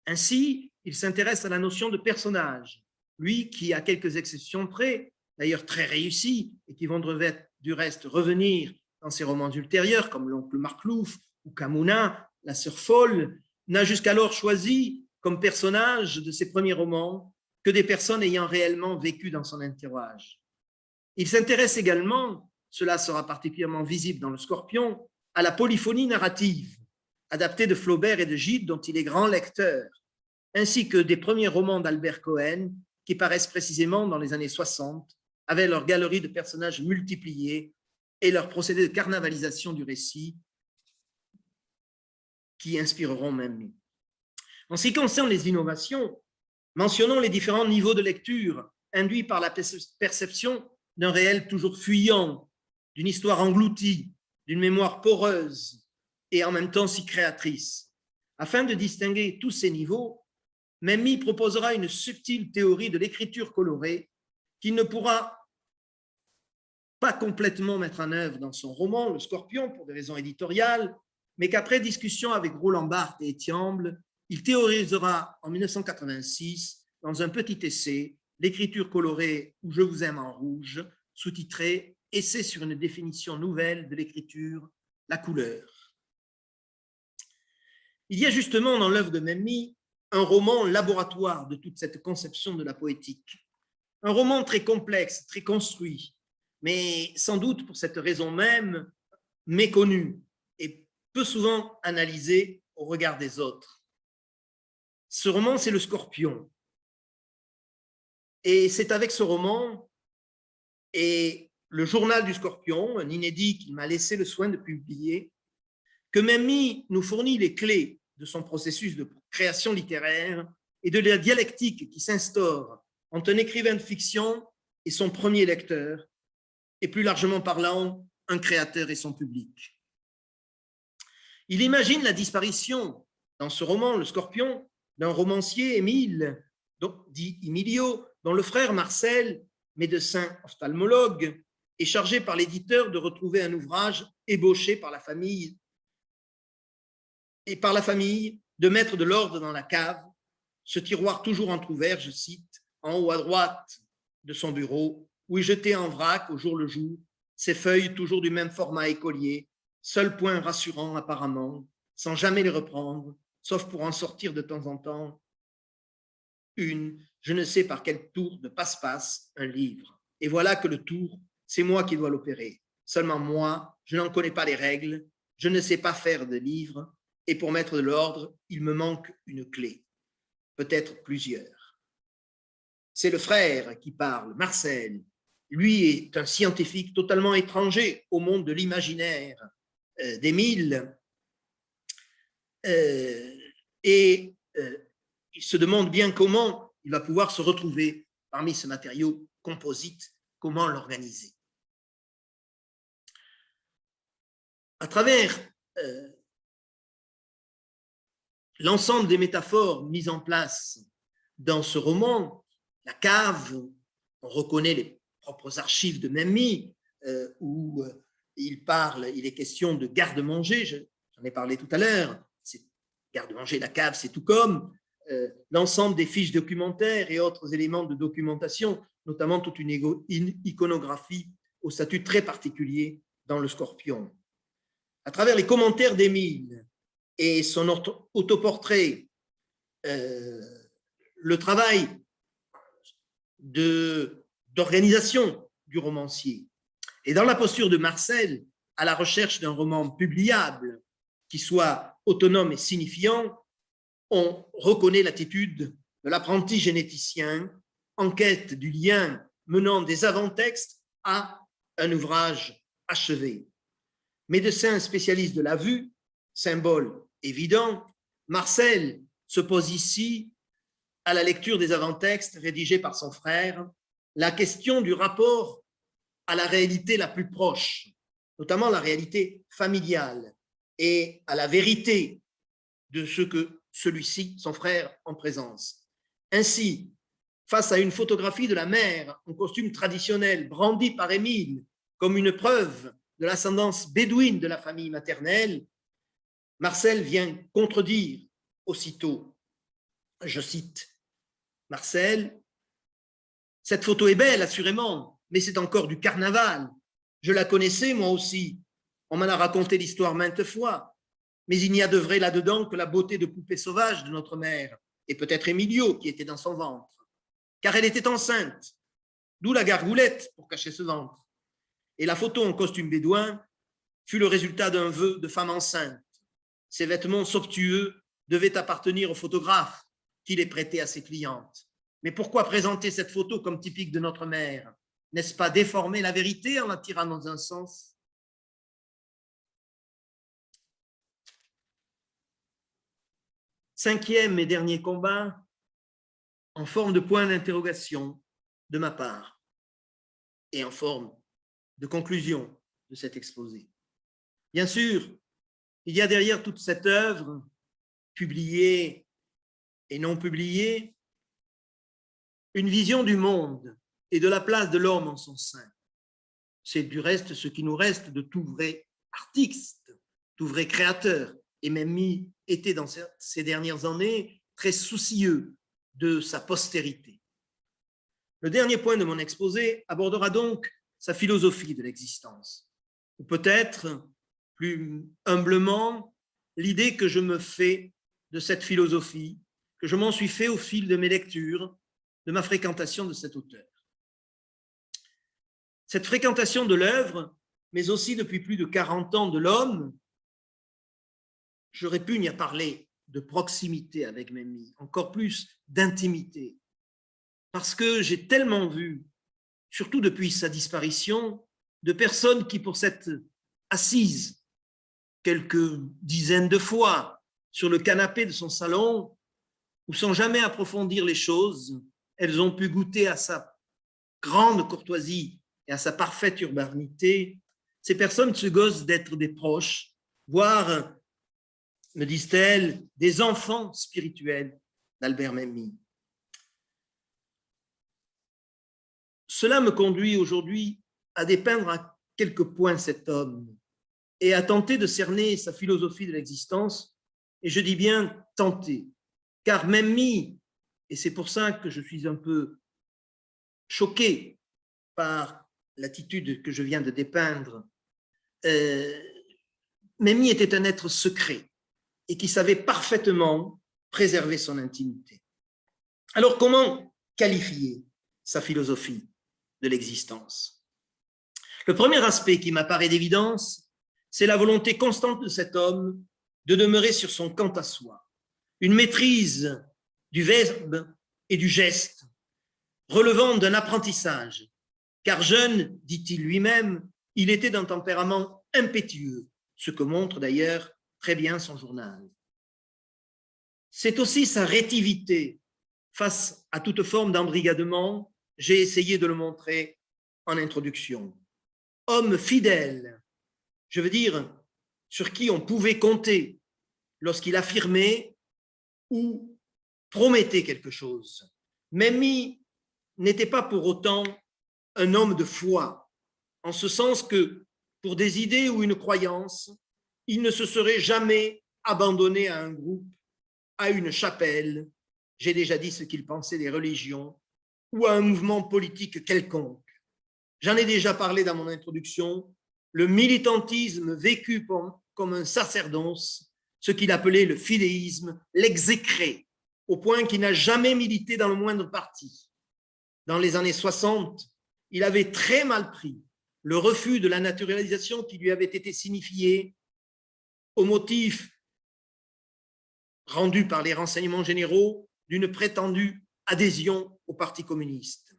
Ainsi, il s'intéresse à la notion de personnage, lui qui, à quelques exceptions près, d'ailleurs très réussi, et qui vont du reste revenir dans ses romans ultérieurs, comme L'oncle Marclouf ou Camouna, la sœur folle, n'a jusqu'alors choisi comme personnage de ses premiers romans que des personnes ayant réellement vécu dans son entourage. Il s'intéresse également, cela sera particulièrement visible dans Le Scorpion, à la polyphonie narrative, adaptée de Flaubert et de Gide, dont il est grand lecteur, ainsi que des premiers romans d'Albert Cohen, qui paraissent précisément dans les années 60, avec leur galerie de personnages multipliés et leur procédé de carnavalisation du récit, qui inspireront Memmi. En ce qui concerne les innovations, mentionnons les différents niveaux de lecture induits par la perception d'un réel toujours fuyant, d'une histoire engloutie, d'une mémoire poreuse et en même temps si créatrice. Afin de distinguer tous ces niveaux, Memmi proposera une subtile théorie de l'écriture colorée qu'il ne pourra pas complètement mettre en œuvre dans son roman Le Scorpion pour des raisons éditoriales, mais qu'après discussion avec Roland Barthes et Etiamble, il théorisera en 1986 dans un petit essai L'écriture colorée ou Je vous aime en rouge, sous-titré Essai sur une définition nouvelle de l'écriture, la couleur. Il y a justement dans l'œuvre de Memmi un roman laboratoire de toute cette conception de la poétique. Un roman très complexe, très construit, mais sans doute pour cette raison même méconnu et peu souvent analysé au regard des autres. Ce roman, c'est Le Scorpion. Et c'est avec ce roman et le journal du Scorpion, un inédit qu'il m'a laissé le soin de publier, que Memmi nous fournit les clés de son processus de création littéraire et de la dialectique qui s'instaure entre un écrivain de fiction et son premier lecteur, et plus largement parlant, un créateur et son public. Il imagine la disparition, dans ce roman, Le Scorpion, d'un romancier, Émile, dit Emilio, dont le frère Marcel, médecin ophtalmologue, est chargé par l'éditeur de retrouver un ouvrage ébauché par la famille de mettre de l'ordre dans la cave, ce tiroir toujours entrouvert, je cite, en haut à droite de son bureau, où est jeté en vrac au jour le jour, ces feuilles toujours du même format écolier, seul point rassurant apparemment, sans jamais les reprendre, sauf pour en sortir de temps en temps une, je ne sais par quel tour de passe-passe, un livre. Et voilà que le tour, c'est moi qui dois l'opérer. Seulement moi, je n'en connais pas les règles, je ne sais pas faire de livre, et pour mettre de l'ordre, il me manque une clé, peut-être plusieurs. C'est le frère qui parle, Marcel. Lui est un scientifique totalement étranger au monde de l'imaginaire d'Émile, et il se demande bien comment il va pouvoir se retrouver parmi ce matériau composite, comment l'organiser. À travers l'ensemble des métaphores mises en place dans ce roman, la cave, on reconnaît les propres archives de Memmi, où il est question de garde-manger, j'en ai parlé tout à l'heure, garde-manger, la cave, c'est tout comme l'ensemble des fiches documentaires et autres éléments de documentation, notamment toute une iconographie au statut très particulier dans Le Scorpion. À travers les commentaires d'Émile et son autoportrait, le travail d'organisation du romancier. Et dans la posture de Marcel, à la recherche d'un roman publiable qui soit autonome et signifiant, on reconnaît l'attitude de l'apprenti généticien en quête du lien menant des avant-textes à un ouvrage achevé. Médecin spécialiste de la vue, symbole évident, Marcel se pose ici, à la lecture des avant-textes rédigés par son frère, la question du rapport à la réalité la plus proche, notamment la réalité familiale, et à la vérité de ce que celui-ci, son frère, en présence. Ainsi, face à une photographie de la mère en costume traditionnel brandie par Émile comme une preuve de l'ascendance bédouine de la famille maternelle, Marcel vient contredire aussitôt, je cite Marcel, « Cette photo est belle, assurément, mais c'est encore du carnaval. Je la connaissais, moi aussi. On m'en a raconté l'histoire maintes fois. Mais il n'y a de vrai là-dedans que la beauté de poupée sauvage de notre mère, et peut-être Emilio qui était dans son ventre. Car elle était enceinte, d'où la gargoulette pour cacher ce ventre. Et la photo en costume bédouin fut le résultat d'un vœu de femme enceinte. Ces vêtements somptueux devaient appartenir au photographe qui les prêtait à ses clientes. Mais pourquoi présenter cette photo comme typique de notre mère? N'est-ce pas déformer la vérité en la tirant dans un sens? Cinquième et dernier combat, en forme de point d'interrogation de ma part et en forme de conclusion de cet exposé. Bien sûr, il y a derrière toute cette œuvre, publiée et non publiée, une vision du monde et de la place de l'homme en son sein. C'est du reste ce qui nous reste de tout vrai artiste, tout vrai créateur. Et Memmi était dans ces dernières années très soucieux de sa postérité. Le dernier point de mon exposé abordera donc sa philosophie de l'existence, ou peut-être plus humblement l'idée que je me fais de cette philosophie, que je m'en suis fait au fil de mes lectures, de ma fréquentation de cet auteur. Cette fréquentation de l'œuvre, mais aussi depuis plus de 40 ans de l'homme, je répugne à parler de proximité avec Memmi, encore plus d'intimité, parce que j'ai tellement vu, surtout depuis sa disparition, de personnes qui, pour s'être assises quelques dizaines de fois sur le canapé de son salon, ou sans jamais approfondir les choses, elles ont pu goûter à sa grande courtoisie et à sa parfaite urbanité. Ces personnes se gosent d'être des proches, voire, me disent-elles, des enfants spirituels d'Albert Memmi. Cela me conduit aujourd'hui à dépeindre à quelques points cet homme et à tenter de cerner sa philosophie de l'existence, et je dis bien tenter, car Memmi, et c'est pour ça que je suis un peu choqué par l'attitude que je viens de dépeindre, Memmi était un être secret et qui savait parfaitement préserver son intimité. Alors comment qualifier sa philosophie de l'existence? Le premier aspect qui m'apparaît d'évidence, c'est la volonté constante de cet homme de demeurer sur son quant à soi, une maîtrise du verbe et du geste, relevant d'un apprentissage, car jeune, dit-il lui-même, il était d'un tempérament impétueux, ce que montre d'ailleurs très bien son journal. C'est aussi sa rétivité face à toute forme d'embrigadement, j'ai essayé de le montrer en introduction. Homme fidèle, je veux dire, sur qui on pouvait compter lorsqu'il affirmait ou promettait quelque chose. Memmi n'était pas pour autant un homme de foi, en ce sens que pour des idées ou une croyance, il ne se serait jamais abandonné à un groupe, à une chapelle, j'ai déjà dit ce qu'il pensait des religions, ou à un mouvement politique quelconque. J'en ai déjà parlé dans mon introduction, le militantisme vécu comme un sacerdoce ce qu'il appelait le fidéisme, l'exécrait, au point qu'il n'a jamais milité dans le moindre parti. Dans les années 60, il avait très mal pris le refus de la naturalisation qui lui avait été signifiée au motif rendu par les renseignements généraux d'une prétendue adhésion au Parti communiste.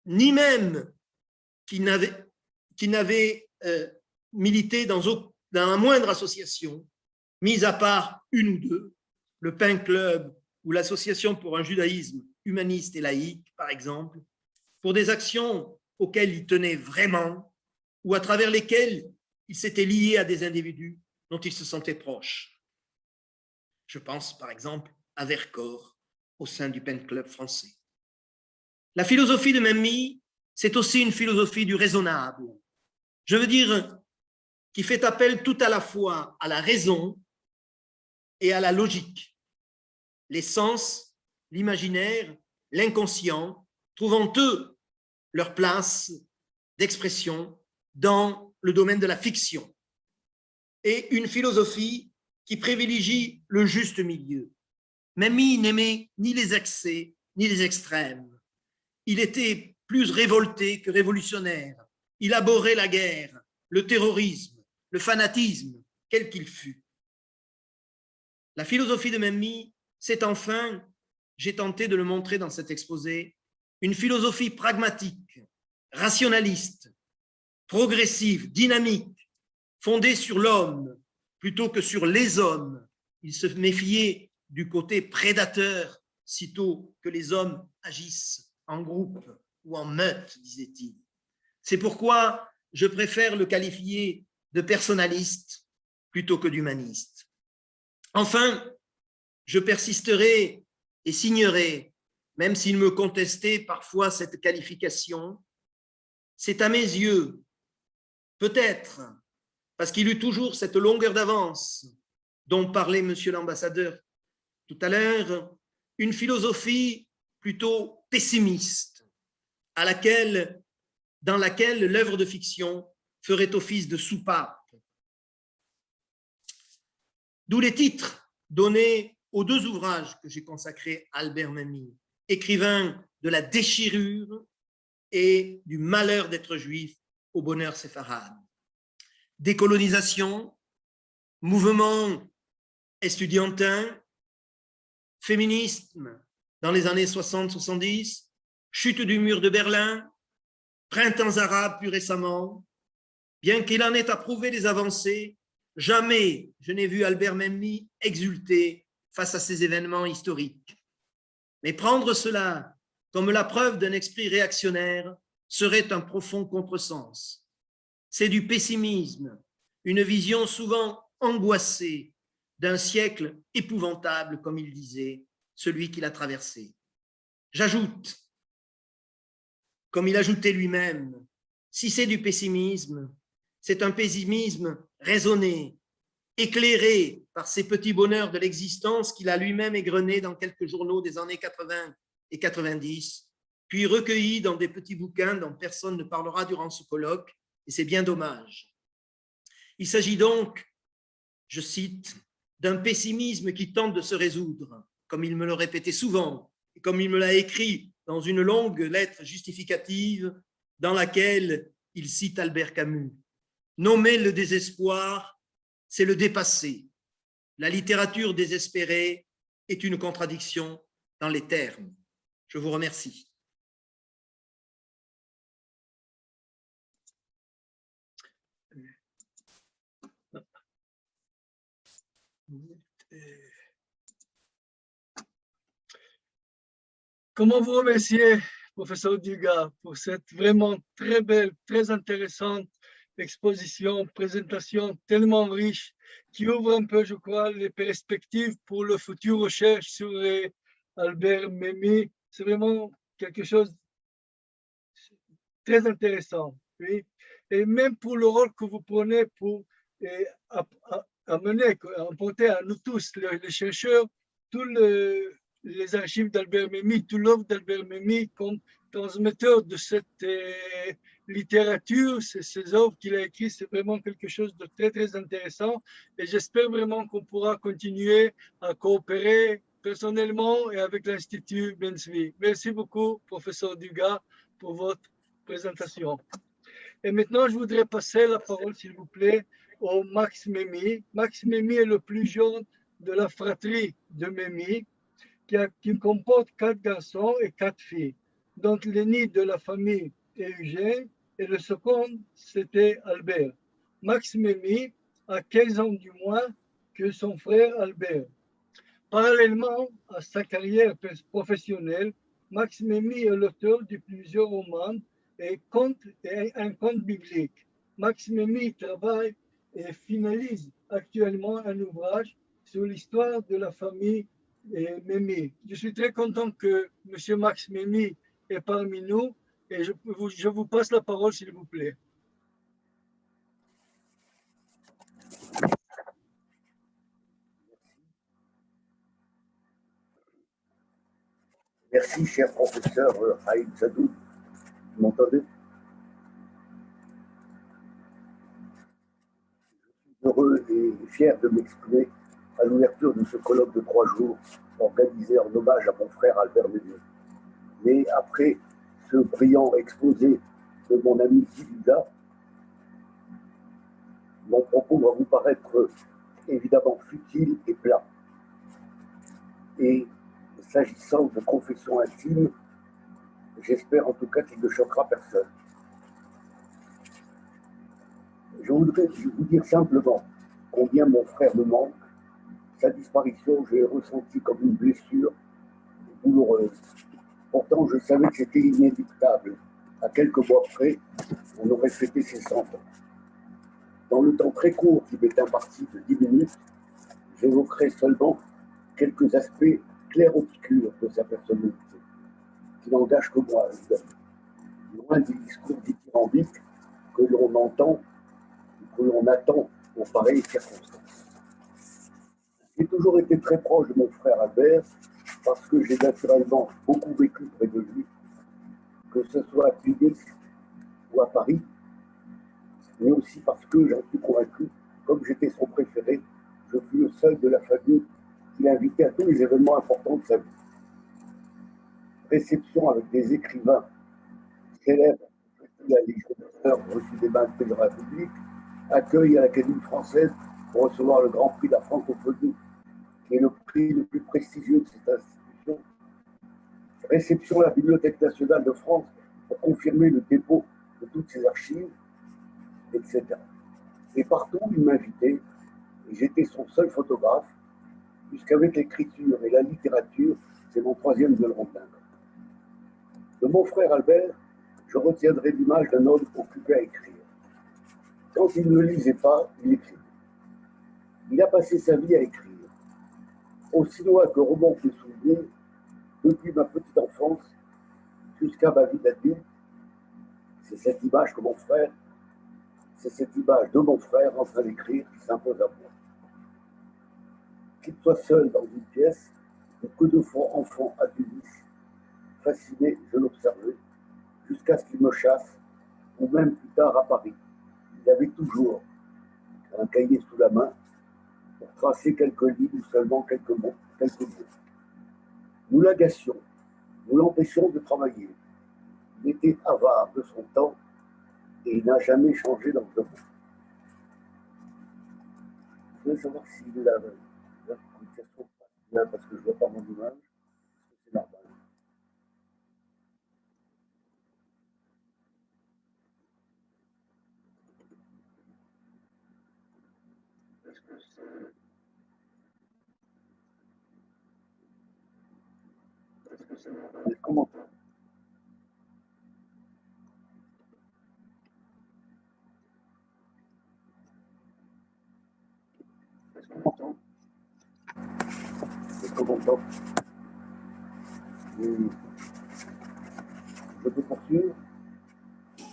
Ni même qu'il n'avait milité dans la moindre association, mis à part une ou deux, le Pain Club ou l'Association pour un judaïsme humaniste et laïque, par exemple, pour des actions auxquelles il tenait vraiment ou à travers lesquelles il s'était lié à des individus dont il se sentait proche. Je pense par exemple à Vercors au sein du Pain Club français. La philosophie de Memmi, c'est aussi une philosophie du raisonnable. Je veux dire, qui fait appel tout à la fois à la raison et à la logique. Les sens, l'imaginaire, l'inconscient, trouvant eux leur place d'expression dans le domaine de la fiction. Et une philosophie qui privilégie le juste milieu. Memmi n'aimait ni les excès, ni les extrêmes. Il était plus révolté que révolutionnaire. Il abhorrait la guerre, le terrorisme, le fanatisme, quel qu'il fût. La philosophie de Memmi, c'est enfin, j'ai tenté de le montrer dans cet exposé, une philosophie pragmatique, rationaliste, progressive, dynamique, fondée sur l'homme plutôt que sur les hommes. Il se méfiait du côté prédateur sitôt que les hommes agissent en groupe ou en meute, disait-il. C'est pourquoi je préfère le qualifier de personnaliste plutôt que d'humaniste. Enfin, je persisterai et signerai, même s'il me contestait parfois cette qualification, c'est à mes yeux, peut-être, parce qu'il eut toujours cette longueur d'avance dont parlait monsieur l'ambassadeur tout à l'heure, une philosophie plutôt pessimiste, dans laquelle l'œuvre de fiction ferait office de soupape. D'où les titres donnés aux deux ouvrages que j'ai consacrés à Albert Memmi, écrivain de la déchirure et du malheur d'être juif au bonheur séfarade. Décolonisation, mouvement estudiantin, féminisme dans les années 60-70, chute du mur de Berlin, printemps arabe plus récemment. Bien qu'il en ait approuvé les avancées, jamais je n'ai vu Albert Memmi exulter face à ces événements historiques. Mais prendre cela comme la preuve d'un esprit réactionnaire serait un profond contresens. C'est du pessimisme, une vision souvent angoissée d'un siècle épouvantable, comme il disait, celui qu'il a traversé. J'ajoute, comme il ajoutait lui-même, si c'est du pessimisme, c'est un pessimisme raisonné, éclairé par ces petits bonheurs de l'existence qu'il a lui-même égrené dans quelques journaux des années 80 et 90, puis recueilli dans des petits bouquins dont personne ne parlera durant ce colloque, et c'est bien dommage. Il s'agit donc, je cite, d'un pessimisme qui tente de se résoudre, comme il me le répétait souvent, et comme il me l'a écrit dans une longue lettre justificative dans laquelle il cite Albert Camus. Nommer le désespoir, c'est le dépasser. La littérature désespérée est une contradiction dans les termes. Je vous remercie. Comment vous remercier, professeur Dugas, pour cette vraiment très belle, très intéressante exposition, présentation tellement riche qui ouvre un peu, je crois, les perspectives pour le futur recherche sur Albert Memmi. C'est vraiment quelque chose de très intéressant. Oui. Et même pour le rôle que vous prenez pour amener, apporter à nous tous, les chercheurs, tout les archives d'Albert Memmi, tout l'œuvre d'Albert Memmi comme transmetteur de cette littérature, ces œuvres qu'il a écrites, c'est vraiment quelque chose de très, très intéressant. Et j'espère vraiment qu'on pourra continuer à coopérer personnellement et avec l'Institut Ben Tzvi. Merci beaucoup, professeur Dugas, pour votre présentation. Et maintenant, je voudrais passer la parole, s'il vous plaît, au Max Memmi. Max Memmi est le plus jeune de la fratrie de Memmi, qui comporte 4 garçons et 4 filles. Donc, l'aîné de la famille est Eugène et le second, c'était Albert. Max Memmi a 15 ans du moins que son frère Albert. Parallèlement à sa carrière professionnelle, Max Memmi est l'auteur de plusieurs romans et un conte biblique. Max Memmi travaille et finalise actuellement un ouvrage sur l'histoire de la famille Memmi. Je suis très content que M. Max Memmi est parmi nous et je vous passe la parole, s'il vous plaît. Merci, cher professeur Haïm Sadoun. Vous m'entendez? Je suis heureux et fier de m'exprimer à l'ouverture de ce colloque de 3 jours organisé en hommage à mon frère Albert Memmi. Mais après ce brillant exposé de mon ami Guy, mon propos va vous paraître évidemment futile et plat. Et s'agissant de confession intime, j'espère en tout cas qu'il ne choquera personne. Je voudrais vous dire simplement combien mon frère me manque. Sa disparition, je l'ai ressentie comme une blessure douloureuse. Pourtant, je savais que c'était inéluctable. À quelques mois près, on aurait fêté ses 100 ans. Dans le temps très court qui m'est imparti de 10 minutes, j'évoquerai seulement quelques aspects clairs-obscurs de sa personnalité, qui n'engagent que moi, évidemment. Loin des discours dithyrambiques que l'on entend ou que l'on attend pour pareilles circonstances. J'ai toujours été très proche de mon frère Albert parce que j'ai naturellement beaucoup vécu près de lui, que ce soit à Tunis ou à Paris, mais aussi parce que j'en suis convaincu, comme j'étais son préféré, je fus le seul de la famille qui l'invitait à tous les événements importants de sa vie. Réception avec des écrivains célèbres, la Légion d'honneur reçue des mains de la République, accueil à l'Académie française pour recevoir le Grand Prix de la francophonie, qui est le prix le plus prestigieux de cette institution. Réception à la Bibliothèque nationale de France pour confirmer le dépôt de toutes ses archives, etc. Et partout, il m'invitait, et j'étais son seul photographe, puisqu'avec l'écriture et la littérature, c'est mon troisième de le rondin. De mon frère Albert, je retiendrai l'image d'un homme occupé à écrire. Quand il ne lisait pas, il écrivait. Il a passé sa vie à écrire. Aussi loin que roman peut souvenir, depuis ma petite enfance jusqu'à ma vie d'adulte, c'est cette image de mon frère en train d'écrire qui s'impose à moi. Qu'il soit seul dans une pièce, ou que de fois enfant à Tunis, fasciné, je l'observais, jusqu'à ce qu'il me chasse, ou même plus tard à Paris. Il avait toujours un cahier sous la main pour tracer quelques lignes ou seulement quelques mots. Nous l'agacions, nous l'empêchions de travailler. Il était avare de son temps et il n'a jamais changé dans le monde. Je voulais savoir s'il a une question là parce que je ne vois pas mon image. C'est normal. Comment? Est-ce qu'on m'entend? Je peux poursuivre?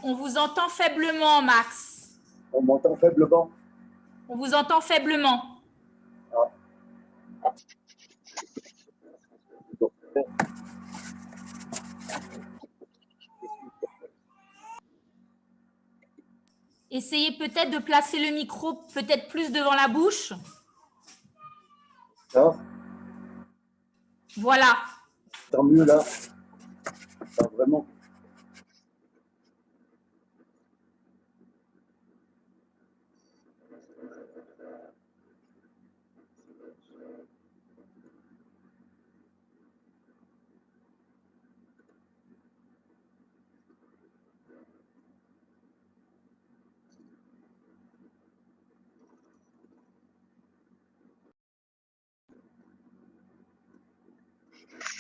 On vous entend faiblement, Max. On m'entend faiblement? On vous entend faiblement. Ah. Bon. Essayez peut-être de placer le micro peut-être plus devant la bouche. Ça, Voilà. tant mieux là. Ça, vraiment.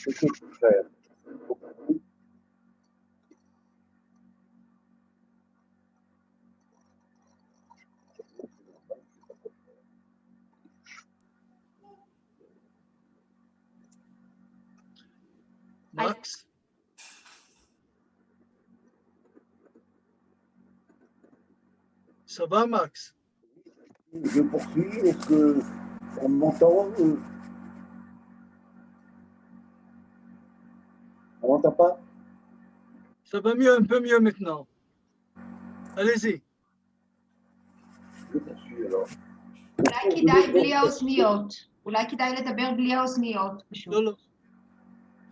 C'était tout faire. Max? Ça va, Max? Je poursuis. Est-ce qu'on m'entend? On m'entend pas? Ça va mieux, un peu mieux maintenant. Allez-y. Je poursuis alors. אולי כדאי בלי האוזניות. אולי כדאי לדבר בלי האוזניות, פשוט. Non, non.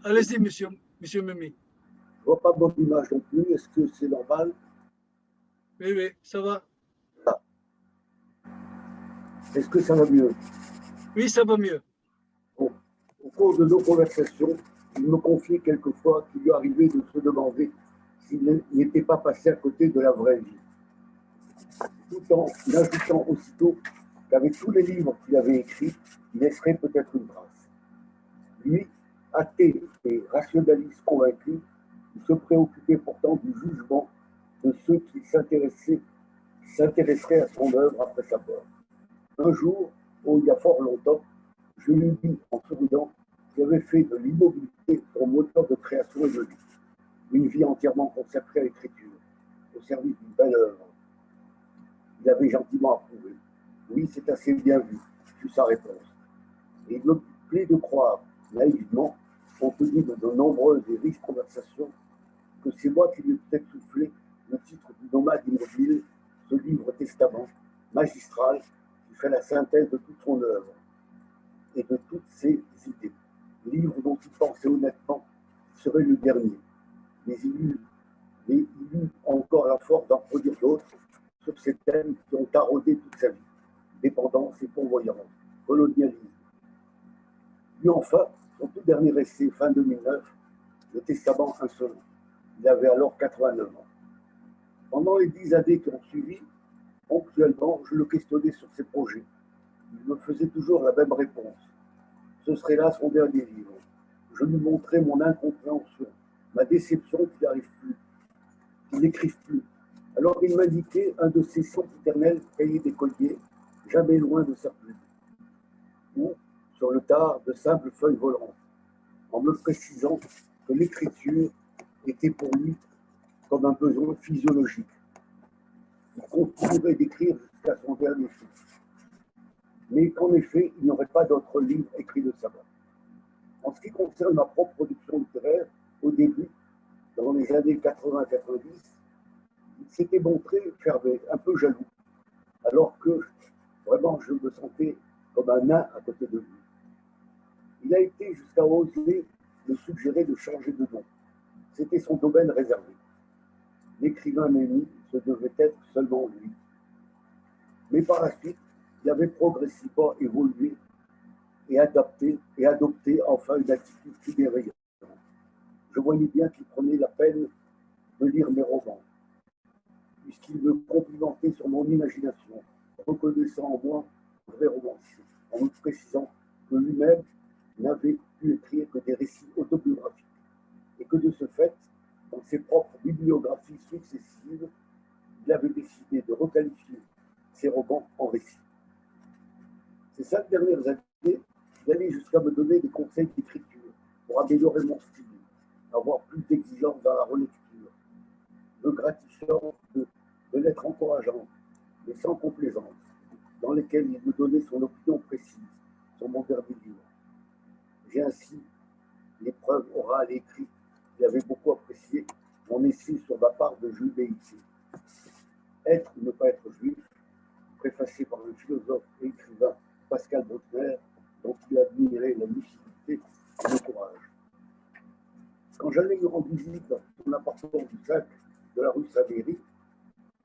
Allez-y, monsieur Mimi. Je vois pas bonne image non plus. Est-ce que c'est normal? Oui, oui, ça va. Est-ce que ça va mieux? Oui, ça va mieux. Bon. Au cours de nos conversations, il me confiait quelquefois qu'il lui arrivait de se demander s'il n'était pas passé à côté de la vraie vie. Tout en ajoutant aussitôt qu'avec tous les livres qu'il avait écrits, il laisserait peut-être une trace. Lui, athée et rationaliste convaincu, il se préoccupait pourtant du jugement de ceux qui s'intéresseraient à son œuvre après sa mort. Un jour, il y a fort longtemps, je lui dis en souriant qu'il avait fait de l'immobilité son moteur de création et de vie. Une vie entièrement consacrée à l'écriture, au service d'une belle œuvre. Il avait gentiment approuvé. Oui, c'est assez bien vu, fut sa réponse. Et il me plaît de croire, naïvement, compte tenu de nombreuses et riches conversations, que c'est moi qui lui ai peut-être soufflé le titre du nomade immobile, ce livre testament magistral qui fait la synthèse de toute son œuvre et de toutes ses idées. Livre dont il pensait honnêtement qu'il serait le dernier. Mais il eut encore la force d'en produire d'autres sur ces thèmes qui ont taraudé toute sa vie. Dépendance et convoyance, colonialisme. Puis enfin, son tout dernier essai, fin 2009, le Testament insolent. Il avait alors 89 ans. Pendant les 10 années qui ont suivi, ponctuellement, je le questionnais sur ses projets. Il me faisait toujours la même réponse. Ce serait là son dernier livre. Je lui montrais mon incompréhension, ma déception qu'il n'écrive plus. Alors il m'indiquait un de ces sempiternels cahiers d'écolier, jamais loin de sa plume, ou sur le tard de simples feuilles volantes, en me précisant que l'écriture était pour lui comme un besoin physiologique. Il continuerait d'écrire jusqu'à son dernier souffle, mais qu'en effet, il n'y aurait pas d'autre livre écrit de sa main. En ce qui concerne ma propre production littéraire, au début, dans les années 80-90, il s'était montré fermé, un peu jaloux, alors que vraiment je me sentais comme un nain à côté de lui. Il a été jusqu'à oser me suggérer de changer de nom. C'était son domaine réservé. L'écrivain Mémy, ce devait être seulement lui. Mais par la suite, il avait progressivement évolué et adopté enfin une attitude plus bienveillante. Je voyais bien qu'il prenait la peine de lire mes romans, puisqu'il me complimentait sur mon imagination, reconnaissant en moi un vrai romancier, en me précisant que lui-même n'avait pu écrire que des récits autobiographiques, et que de ce fait, dans ses propres bibliographies successives, il avait décidé de requalifier ses romans en récits. Ces 5 dernières années, il allait jusqu'à me donner des conseils d'écriture pour améliorer mon style, avoir plus d'exigence dans la relecture, me gratifiant de lettres encourageantes, mais sans complaisance, dans lesquelles il me donnait son opinion précise sur mon dernier livre. J'ai ainsi l'épreuve orale et écrite. Il avait beaucoup apprécié mon essai sur ma part de judaïté. Être ou ne pas être juif, préfacé par le philosophe et écrivain Pascal Bruckner, dont il admirait la lucidité et le courage. Quand j'allais lui rendre visite dans son appartement du 5 de la rue Saint-Méry,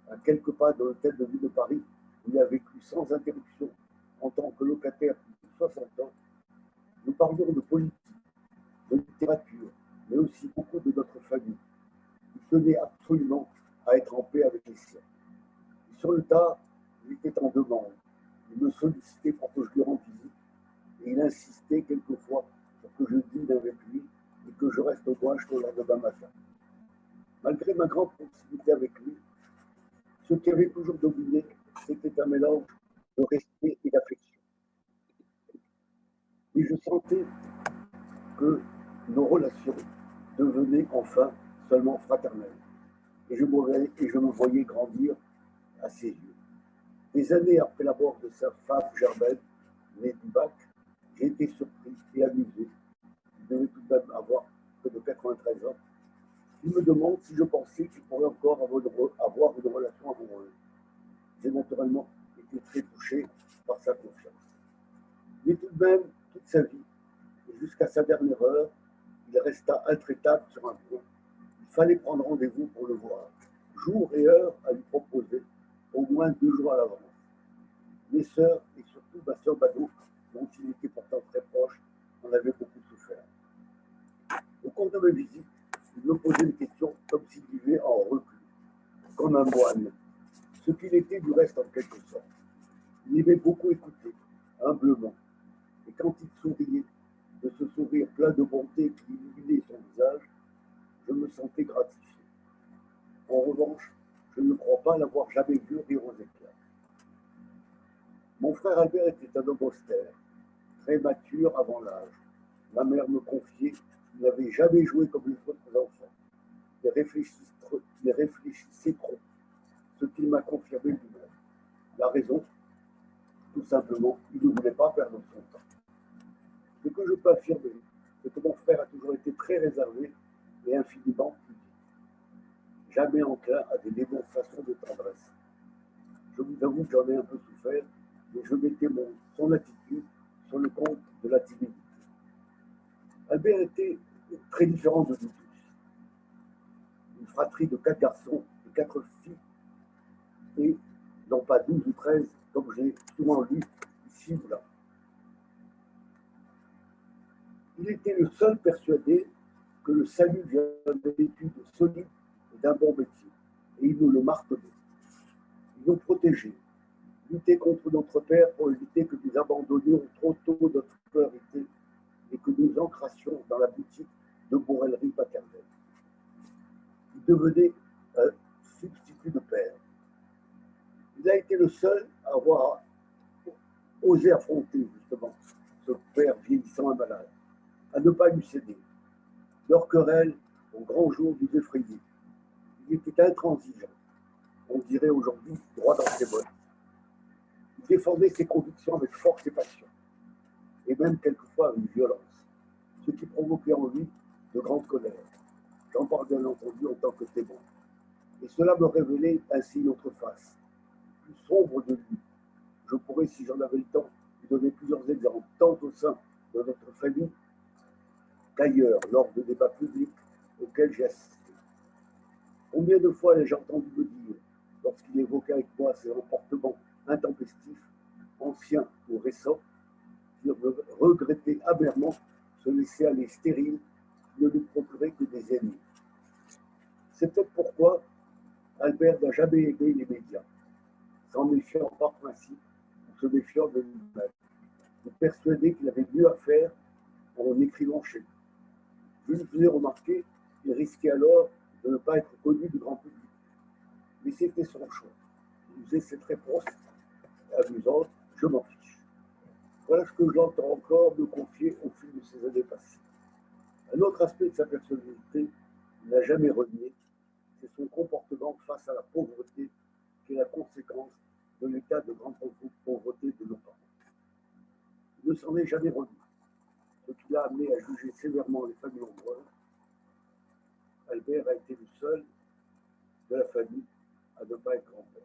à quelques pas de l'hôtel de ville de Paris, où il a vécu sans interruption en tant que locataire depuis 60 ans, nous parlions de politique, de littérature, mais aussi beaucoup de notre famille. Il tenait absolument à être en paix avec les siens. Et sur le tard, il était en demande. Il me sollicitait pour que je lui rende visite et il insistait quelquefois pour que je dîne avec lui et que je reste au moins jusqu'au lendemain matin. Malgré ma grande proximité avec lui, ce qui avait toujours dominé, c'était un mélange de respect et d'affection. Et je sentais que nos relations devenaient enfin seulement fraternelles. Et je me voyais grandir à ses yeux. Des années après la mort de sa femme Germaine, née du bac, j'ai été surpris et amusé. Il devait tout de même avoir près de 93 ans. Il me demande si je pensais qu'il pourrait encore avoir une relation amoureuse. J'ai naturellement été très touché par sa confiance. Mais tout de même, toute sa vie, et jusqu'à sa dernière heure, il resta intraitable sur un point. Il fallait prendre rendez-vous pour le voir, jour et heure à lui proposer, au moins 2 jours à l'avance. Mes sœurs, et surtout ma sœur Bado, dont il était pourtant très proche, en avaient beaucoup souffert. Au cours de mes visites, il me posait des questions comme s'il vivait en reclus, comme un moine, ce qu'il était du reste en quelque sorte. Il aimait beaucoup écouter, humblement, et quand il souriait, de ce sourire plein de bonté qui illuminait son visage, je me sentais gratifié. En revanche, je ne crois pas l'avoir jamais vu rire aux éclats. Mon frère Albert était un homme austère, très mature avant l'âge. Ma mère me confiait qu'il n'avait jamais joué comme les autres enfants. Il réfléchissait trop, ce qu'il m'a confirmé lui-même. La raison, tout simplement, il ne voulait pas perdre son temps. Ce que je peux affirmer, c'est que mon frère a toujours été très réservé et infiniment pudique. Jamais enclin à des démonstrations de tendresse. Je vous avoue que j'en ai un peu souffert, mais je mettais son attitude sur le compte de la timidité. Albert était très différent de nous tous. Une fratrie de 4 garçons et 4 filles, et non pas 12 ou 13, comme j'ai souvent lu ici ou là. Il était le seul persuadé que le salut vient d'une étude solide et d'un bon métier, et il nous le martelait. Il nous protégeait, lutter contre notre père pour éviter que nous abandonnions trop tôt notre scolarité et que nous ancrassions dans la boutique de borellerie paternelle. Il devenait un substitut de père. Il a été le seul à avoir osé affronter justement ce père vieillissant et malade, à ne pas lui céder. Leur querelle, au grand jour, nous effrayait. Il était intransigeant, on dirait aujourd'hui droit dans ses bottes. Il défendait ses convictions avec force et passion, et même quelquefois avec violence, ce qui provoquait en lui de grandes colères. J'en parle bien entendu en tant que témoin. Et cela me révélait ainsi une autre face, plus sombre de lui. Je pourrais, si j'en avais le temps, lui donner plusieurs exemples, tant au sein de notre famille qu'ailleurs, lors de débats publics auxquels j'ai assisté. Combien de fois ai-je entendu me dire, lorsqu'il évoquait avec moi ses comportements intempestifs, anciens ou récents, qu'il regrettait amèrement se laisser aller stérile, qui ne lui procurait que des ennemis. C'est peut-être pourquoi Albert n'a jamais aimé les médias, s'en méfiant par principe ou se méfiant de lui-même, persuadé qu'il avait mieux à faire en écrivant chez lui. Je lui faisais remarquer qu'il risquait alors de ne pas être connu du grand public. Mais c'était son choix. Il faisait cette réponse amusante, je m'en fiche. Voilà ce que j'entends encore me confier au fil de ces années passées. Un autre aspect de sa personnalité, il n'a jamais renié, c'est son comportement face à la pauvreté, qui est la conséquence de l'état de grande pauvreté de nos parents. Il ne s'en est jamais remis. ce qui l'a amené à juger sévèrement les familles nombreuses. Albert a été le seul de la famille à ne pas être grand-père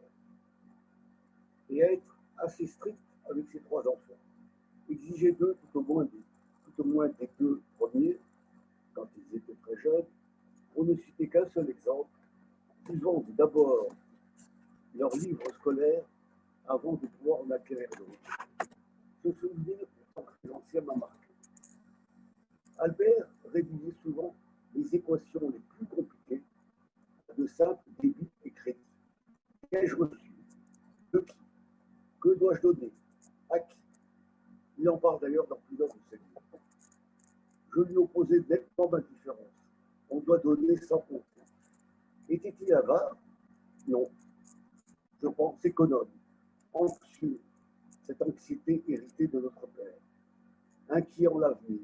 et à être assez strict avec ses 3 enfants. Exiger d'eux tout au moins des 2 premiers, quand ils étaient très jeunes, pour ne citer qu'un seul exemple, ils vendent d'abord leurs livres scolaires avant de pouvoir en acquérir d'autres. Ce souvenir, pourtant très ancien, m'a marqué. Albert rédigeait souvent les équations les plus compliquées de simple débit et crédit. Qu'ai-je reçu? De qui? Que dois-je donner? À qui? Il en parle d'ailleurs dans plusieurs de ses livres. Je lui opposais nettement ma différence. On doit donner sans compter. Était-il avare? Non. Je pense économe, anxieux, cette anxiété héritée de notre père, inquiet en l'avenir,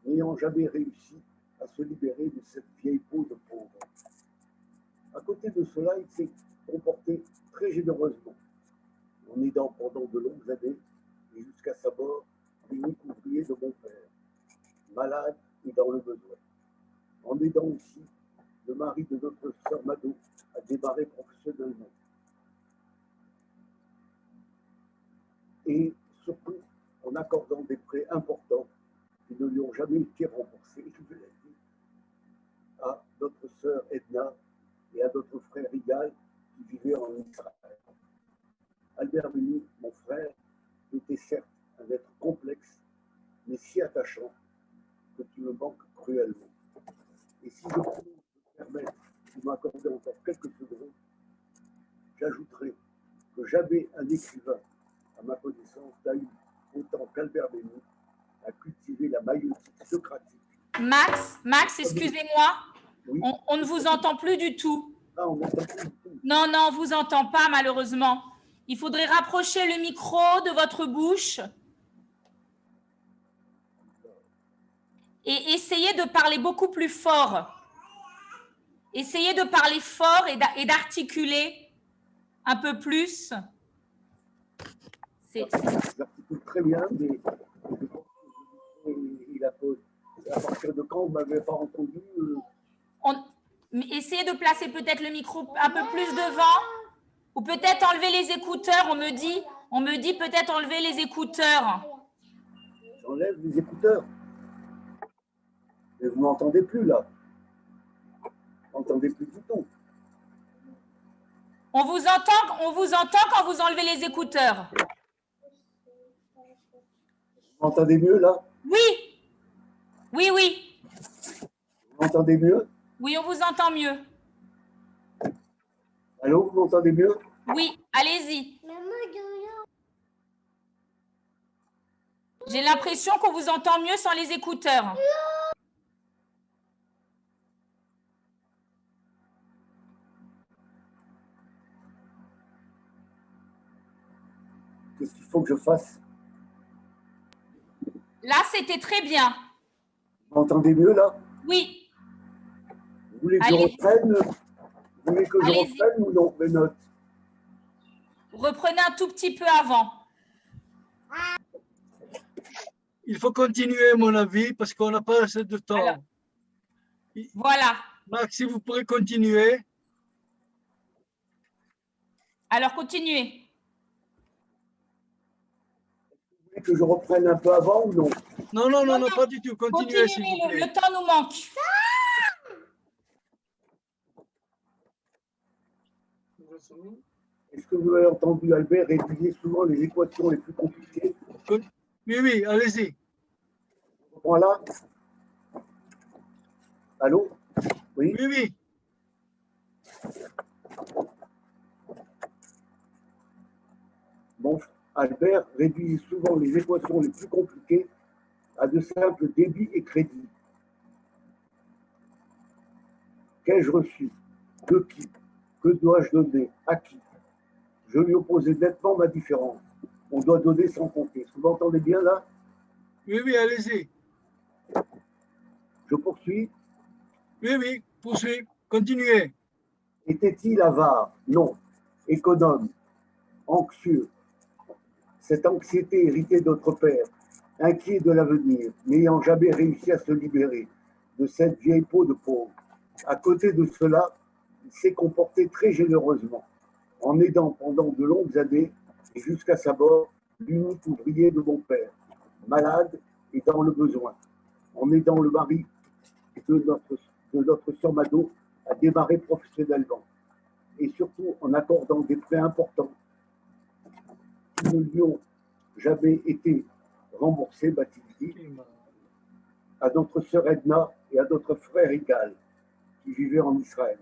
n'ayant jamais réussi à se libérer de cette vieille peau de pauvre. À côté de cela, il s'est comporté très généreusement, en aidant pendant de longues années et jusqu'à sa mort l'unique ouvrier de mon père, malade et dans le besoin, en aidant aussi le mari de notre sœur Mado à démarrer professionnellement. Et surtout en accordant des prêts importants qui ne lui ont jamais été remboursés, je l'ai dit, à notre sœur Edna et à notre frère Rigal qui vivait en Israël. Albert Mémy, mon frère, était certes un être complexe, mais si attachant que tu me manques cruellement. Et si je peux me permettre de m'accorder encore quelques secondes, j'ajouterai que jamais un écrivain, à ma connaissance, n'a eu autant qu'Albert Mémy à cultiver la maïeutique socratique. Max, excusez-moi, Oui. on ne vous entend plus du tout. Ah, on n'entend plus du tout. Non, on ne vous entend pas malheureusement. Il faudrait rapprocher le micro de votre bouche et essayer de parler beaucoup plus fort. Essayez de parler fort et d'articuler un peu plus. J'articule très bien, mais je pense qu'il a posé. À partir de quand vous ne m'avez pas entendu Essayez de placer peut-être le micro un peu plus devant ou peut-être enlever les écouteurs. On me dit peut-être enlever les écouteurs. J'enlève les écouteurs. Mais vous ne m'entendez plus là. Vous n'entendez plus du tout. On vous entend quand vous enlevez les écouteurs. Vous m'entendez mieux là? Oui. Vous m'entendez mieux? Oui, on vous entend mieux. Allô, vous m'entendez mieux? Oui, allez-y. J'ai l'impression qu'on vous entend mieux sans les écouteurs. Qu'est-ce qu'il faut que je fasse? Là, c'était très bien. Vous m'entendez mieux là? Oui. Vous voulez que je reprenne? Vous voulez que je reprenne ou non mes notes? Reprenez un tout petit peu avant. Il faut continuer, à mon avis, parce qu'on n'a pas assez de temps. Alors, voilà. Max, si vous pourrez continuer. Alors, continuez. Vous voulez que je reprenne un peu avant ou non? Non, pas du tout. Continuez, s'il vous plaît. Le temps nous manque. Est-ce que vous avez entendu Albert rédiger souvent les équations les plus compliquées? Oui, allez-y. Voilà. Allô? Oui? Oui. Bon, Albert réduit souvent les équations les plus compliquées à de simples débits et crédits. Qu'ai-je reçu? De qui? Que dois-je donner? À qui? Je lui opposais nettement ma différence. On doit donner sans compter. Est-ce que vous entendez bien là? Oui, allez-y. Je poursuis? Oui, poursuivez. Continuez. Était-il avare? Non. Économe? Anxieux? Cette anxiété héritée de notre père, inquiet de l'avenir, n'ayant jamais réussi à se libérer de cette vieille peau de pauvre. À côté de cela, il s'est comporté très généreusement, en aidant pendant de longues années et jusqu'à sa mort l'unique ouvrier de mon père, malade et dans le besoin, en aidant le mari de notre sœur Mado à démarrer professionnellement et surtout en accordant des prêts importants qui ne lui ont jamais été remboursés, m'a-t-il dit, à notre sœur Edna et à notre frère Igal qui vivaient en Israël.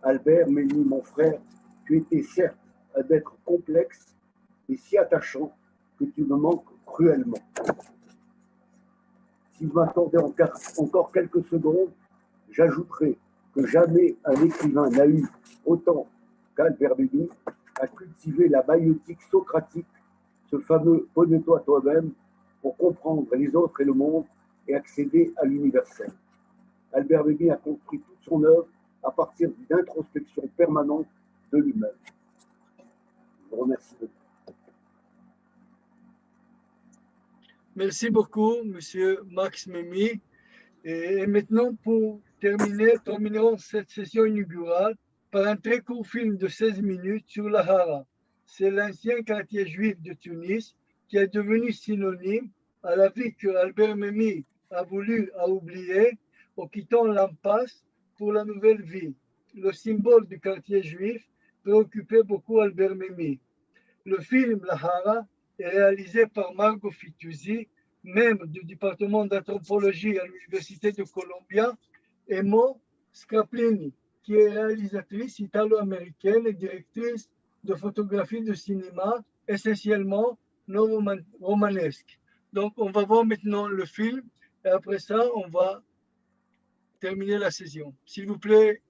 Albert, Mélie, mon frère, tu étais certes un être complexe et si attachant que tu me manques cruellement. S'il m'accordait encore quelques secondes, j'ajouterai que jamais un écrivain n'a eu autant qu'Albert Memmi à cultiver la maïeutique socratique, ce fameux « connais-toi toi-même » pour comprendre les autres et le monde et accéder à l'universel. Albert Memmi a construit toute son œuvre à partir d'une introspection permanente de lui-même. Je vous remercie beaucoup. Merci beaucoup, Monsieur Max Memmi. Et maintenant, pour terminer, terminerons cette session inaugurale par un très court film de 16 minutes sur la Hara. C'est l'ancien quartier juif de Tunis qui est devenu synonyme à la vie que Albert Memmi a voulu oublier en quittant l'impasse pour la nouvelle vie. Le symbole du quartier juif préoccupait beaucoup Albert Memmi. Le film La Hara est réalisé par Margot Fitoussi, membre du département d'anthropologie à l'Université de Columbia, et Mo Scaplini, qui est réalisatrice italo-américaine et directrice de photographie de cinéma, essentiellement non romanesque. Donc, on va voir maintenant le film et après ça, on va terminer la session. S'il vous plaît.